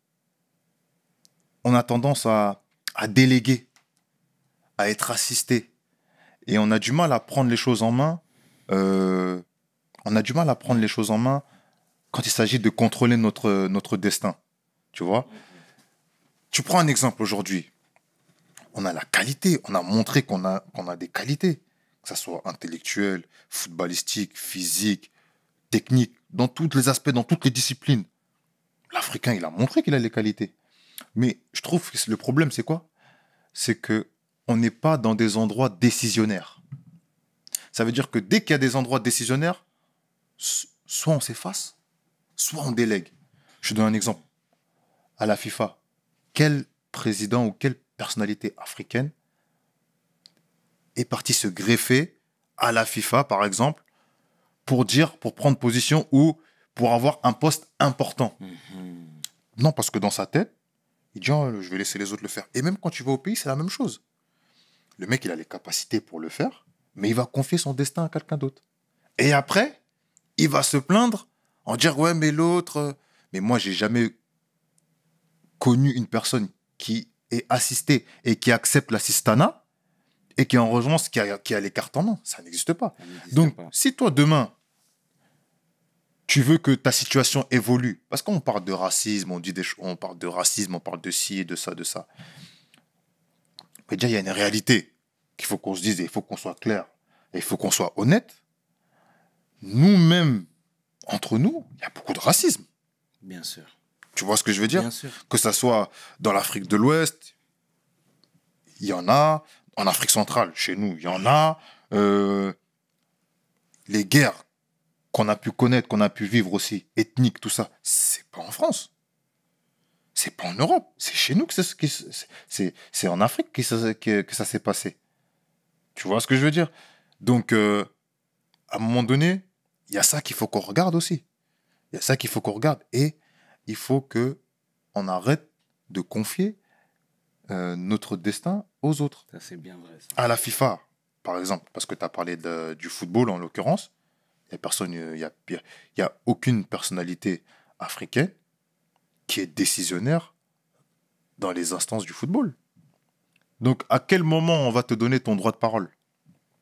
on a tendance à déléguer, à être assisté. Et on a du mal à prendre les choses en main. On a du mal à prendre les choses en main quand il s'agit de contrôler notre destin. Tu vois? Tu prends un exemple aujourd'hui. On a la qualité, on a montré qu'on a des qualités, que ce soit intellectuel, footballistique, physique, technique, dans tous les aspects, dans toutes les disciplines. L'Africain, il a montré qu'il a les qualités. Mais je trouve que le problème, c'est quoi? C'est que on n'est pas dans des endroits décisionnaires. Ça veut dire que dès qu'il y a des endroits décisionnaires, soit on s'efface, soit on délègue. Je te donne un exemple. À la FIFA, quel président ou quelle personnalité africaine est parti se greffer à la FIFA, par exemple, pour prendre position ou pour avoir un poste important? Non, parce que dans sa tête, il dit oh, je vais laisser les autres le faire. Et même quand tu vas au pays, c'est la même chose. Le mec, il a les capacités pour le faire, mais il va confier son destin à quelqu'un d'autre. Et après, il va se plaindre en dire ouais, mais l'autre. Mais moi, j'ai jamais connu une personne qui est assistée et qui accepte l'assistanat et qui en revanche qui a les cartes en main. Ça n'existe pas. Ça n'existe Donc, pas. si toi, demain, tu veux que ta situation évolue, parce qu'on parle de racisme, on parle de racisme, on parle de ci et de ça, de ça. Mais déjà, il y a une réalité qu'il faut qu'on se dise, et il faut qu'on soit clair, et il faut qu'on soit honnête. Nous-mêmes, entre nous, il y a beaucoup de racisme. Bien sûr. Tu vois ce que je veux dire? Bien sûr. Que ça soit dans l'Afrique de l'Ouest, il y en a. En Afrique centrale, chez nous, il y en a. Les guerres qu'on a pu connaître, qu'on a pu vivre aussi, ethniques, tout ça, c'est pas en France. C'est pas en Europe. C'est chez nous que c'est en Afrique que ça s'est passé. Tu vois ce que je veux dire? Donc, à un moment donné, il y a ça qu'il faut qu'on regarde aussi. Il y a ça qu'il faut qu'on regarde. Et il faut qu'on arrête de confier notre destin aux autres. Ça, c'est bien vrai. Ça. À la FIFA, par exemple, parce que tu as parlé du football en l'occurrence, il n'y a aucune personnalité africaine qui est décisionnaire dans les instances du football. Donc, à quel moment on va te donner ton droit de parole?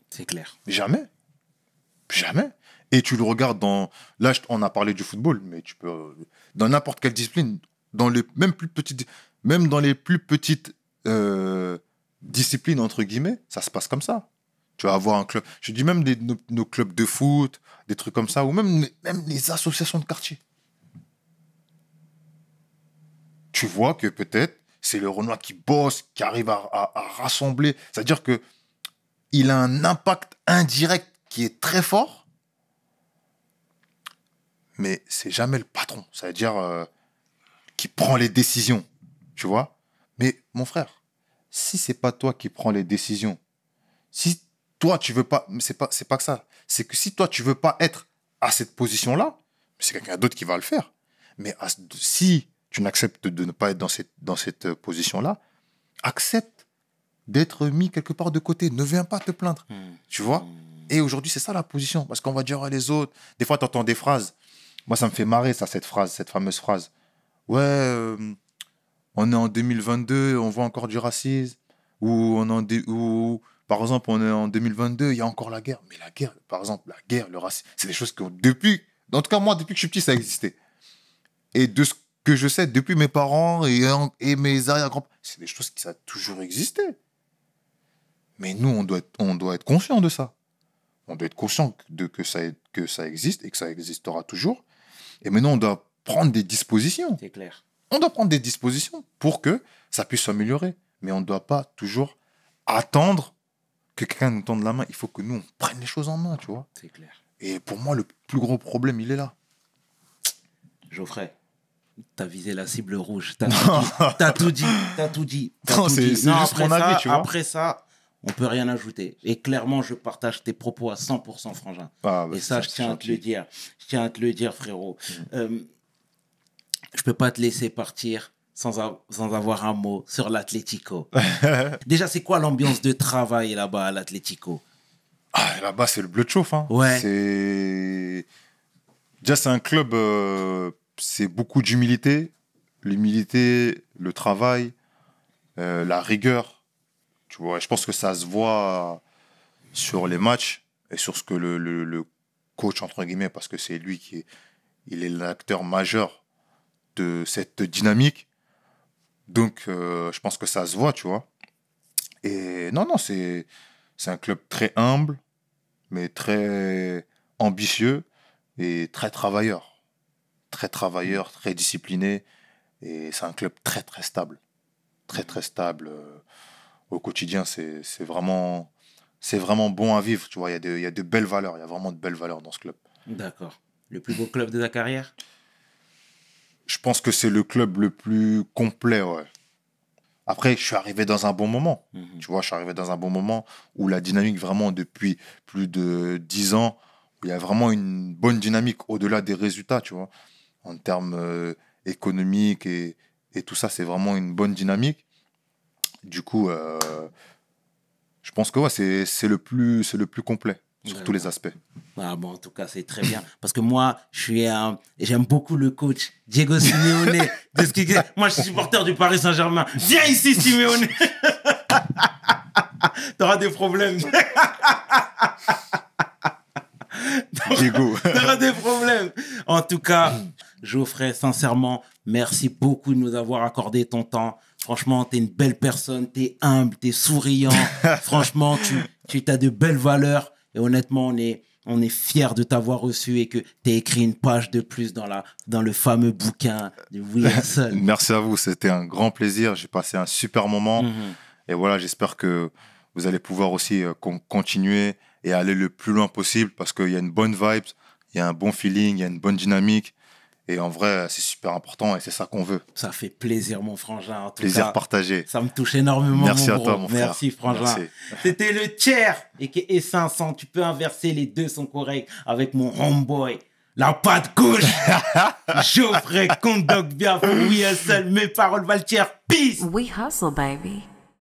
C'est clair. Jamais. Jamais. Et tu le regardes dans... Là, on a parlé du football, mais tu peux... Dans n'importe quelle discipline, même dans les plus petites disciplines, entre guillemets, ça se passe comme ça. Tu vas avoir un club... Je dis même nos clubs de foot, des trucs comme ça, ou même les associations de quartier. Tu vois que peut-être c'est le Renoir qui bosse, qui arrive à rassembler. C'est-à-dire que il a un impact indirect qui est très fort, mais c'est jamais le patron. C'est-à-dire qui prend les décisions, tu vois. Mais mon frère, si c'est pas toi qui prends les décisions, si toi tu veux pas, mais c'est pas que ça, c'est que si toi tu veux pas être à cette position-là, c'est quelqu'un d'autre qui va le faire. Mais si tu n'acceptes de ne pas être dans cette position-là, accepte d'être mis quelque part de côté. Ne viens pas te plaindre, tu vois. Et aujourd'hui, c'est ça la position. Parce qu'on va dire, les autres... Des fois, tu entends des phrases. Moi, ça me fait marrer, ça, cette fameuse phrase. Ouais, on est en 2022, on voit encore du racisme. Ou par exemple, on est en 2022, il y a encore la guerre. Mais la guerre, par exemple, la guerre, le racisme, c'est des choses que en tout cas, moi, depuis que je suis petit, ça existait. Et de ce que je sais, depuis mes parents et mes arrière-grands-parents, c'est des choses qui ça a toujours existé. Mais nous, on doit être conscient de ça. On doit être conscient que ça existe et que ça existera toujours. Et maintenant, on doit prendre des dispositions. C'est clair. On doit prendre des dispositions pour que ça puisse s'améliorer. Mais on ne doit pas toujours attendre que quelqu'un nous tende la main. Il faut que nous, on prenne les choses en main, tu vois. C'est clair. Et pour moi, le plus gros problème, il est là. Geoffrey, t'as visé la cible rouge. T'as tout dit. Non, c'est juste mon avis, tu vois. Après ça, on peut rien ajouter. Et clairement, je partage tes propos à 100%, Frangin. Ah, et ça, je tiens à te le dire. Je tiens à te le dire, frérot. Je peux pas te laisser partir sans avoir un mot sur l'Atlético. Déjà, c'est quoi l'ambiance de travail là-bas à l'Atlético? Là-bas, c'est le bleu de chauffe. Hein. Ouais. Déjà, c'est un club, c'est beaucoup d'humilité. L'humilité, le travail, la rigueur. Tu vois, je pense que ça se voit sur les matchs et sur ce que le coach, entre guillemets, parce que c'est lui il est l'acteur majeur de cette dynamique. Donc, je pense que ça se voit, tu vois. Et non, c'est un club très humble, mais très ambitieux et très travailleur. Très travailleur, très discipliné. Et c'est un club très, très stable. Très, très stable. Au quotidien, c'est vraiment bon à vivre. Tu vois, il y a de belles valeurs. Il y a vraiment de belles valeurs dans ce club. D'accord. Le plus beau club de ta carrière? Je pense que c'est le club le plus complet, ouais. Après, je suis arrivé dans un bon moment. Tu vois, je suis arrivé dans un bon moment où la dynamique, vraiment, depuis plus de 10 ans, où il y a vraiment une bonne dynamique au-delà des résultats, tu vois. En termes économiques et tout ça, c'est vraiment une bonne dynamique. Du coup, je pense que ouais, c'est le plus complet sur tous les aspects. Ah bon, en tout cas, c'est très bien. Parce que moi, j'aime beaucoup le coach Diego Simeone. Moi, je suis supporter du Paris Saint-Germain. Viens ici, Simeone. T'auras des problèmes. Diego. T'auras des problèmes. En tout cas, Geoffrey, sincèrement, merci beaucoup de nous avoir accordé ton temps. Franchement, t'es une belle personne, t'es humble, t'es souriant. Franchement, tu as de belles valeurs. Et honnêtement, on est fiers de t'avoir reçu et que t'aies écrit une page de plus dans le fameux bouquin de Wilson. Merci à vous, c'était un grand plaisir. J'ai passé un super moment. Et voilà, j'espère que vous allez pouvoir aussi continuer et aller le plus loin possible parce qu'il y a une bonne vibe, il y a un bon feeling, il y a une bonne dynamique. Et en vrai, c'est super important et c'est ça qu'on veut. Ça fait plaisir, mon frangin. En tout plaisir cas, partagé. Ça me touche énormément, Merci mon à gros. toi, mon frère. Merci, frangin. Merci. C'était le tiers et 500. Tu peux inverser, les deux sont corrects avec mon homeboy. La patte gauche. Geoffrey Kondok, bien pour Wilson. Mes paroles valent tiers. Peace. We hustle, baby.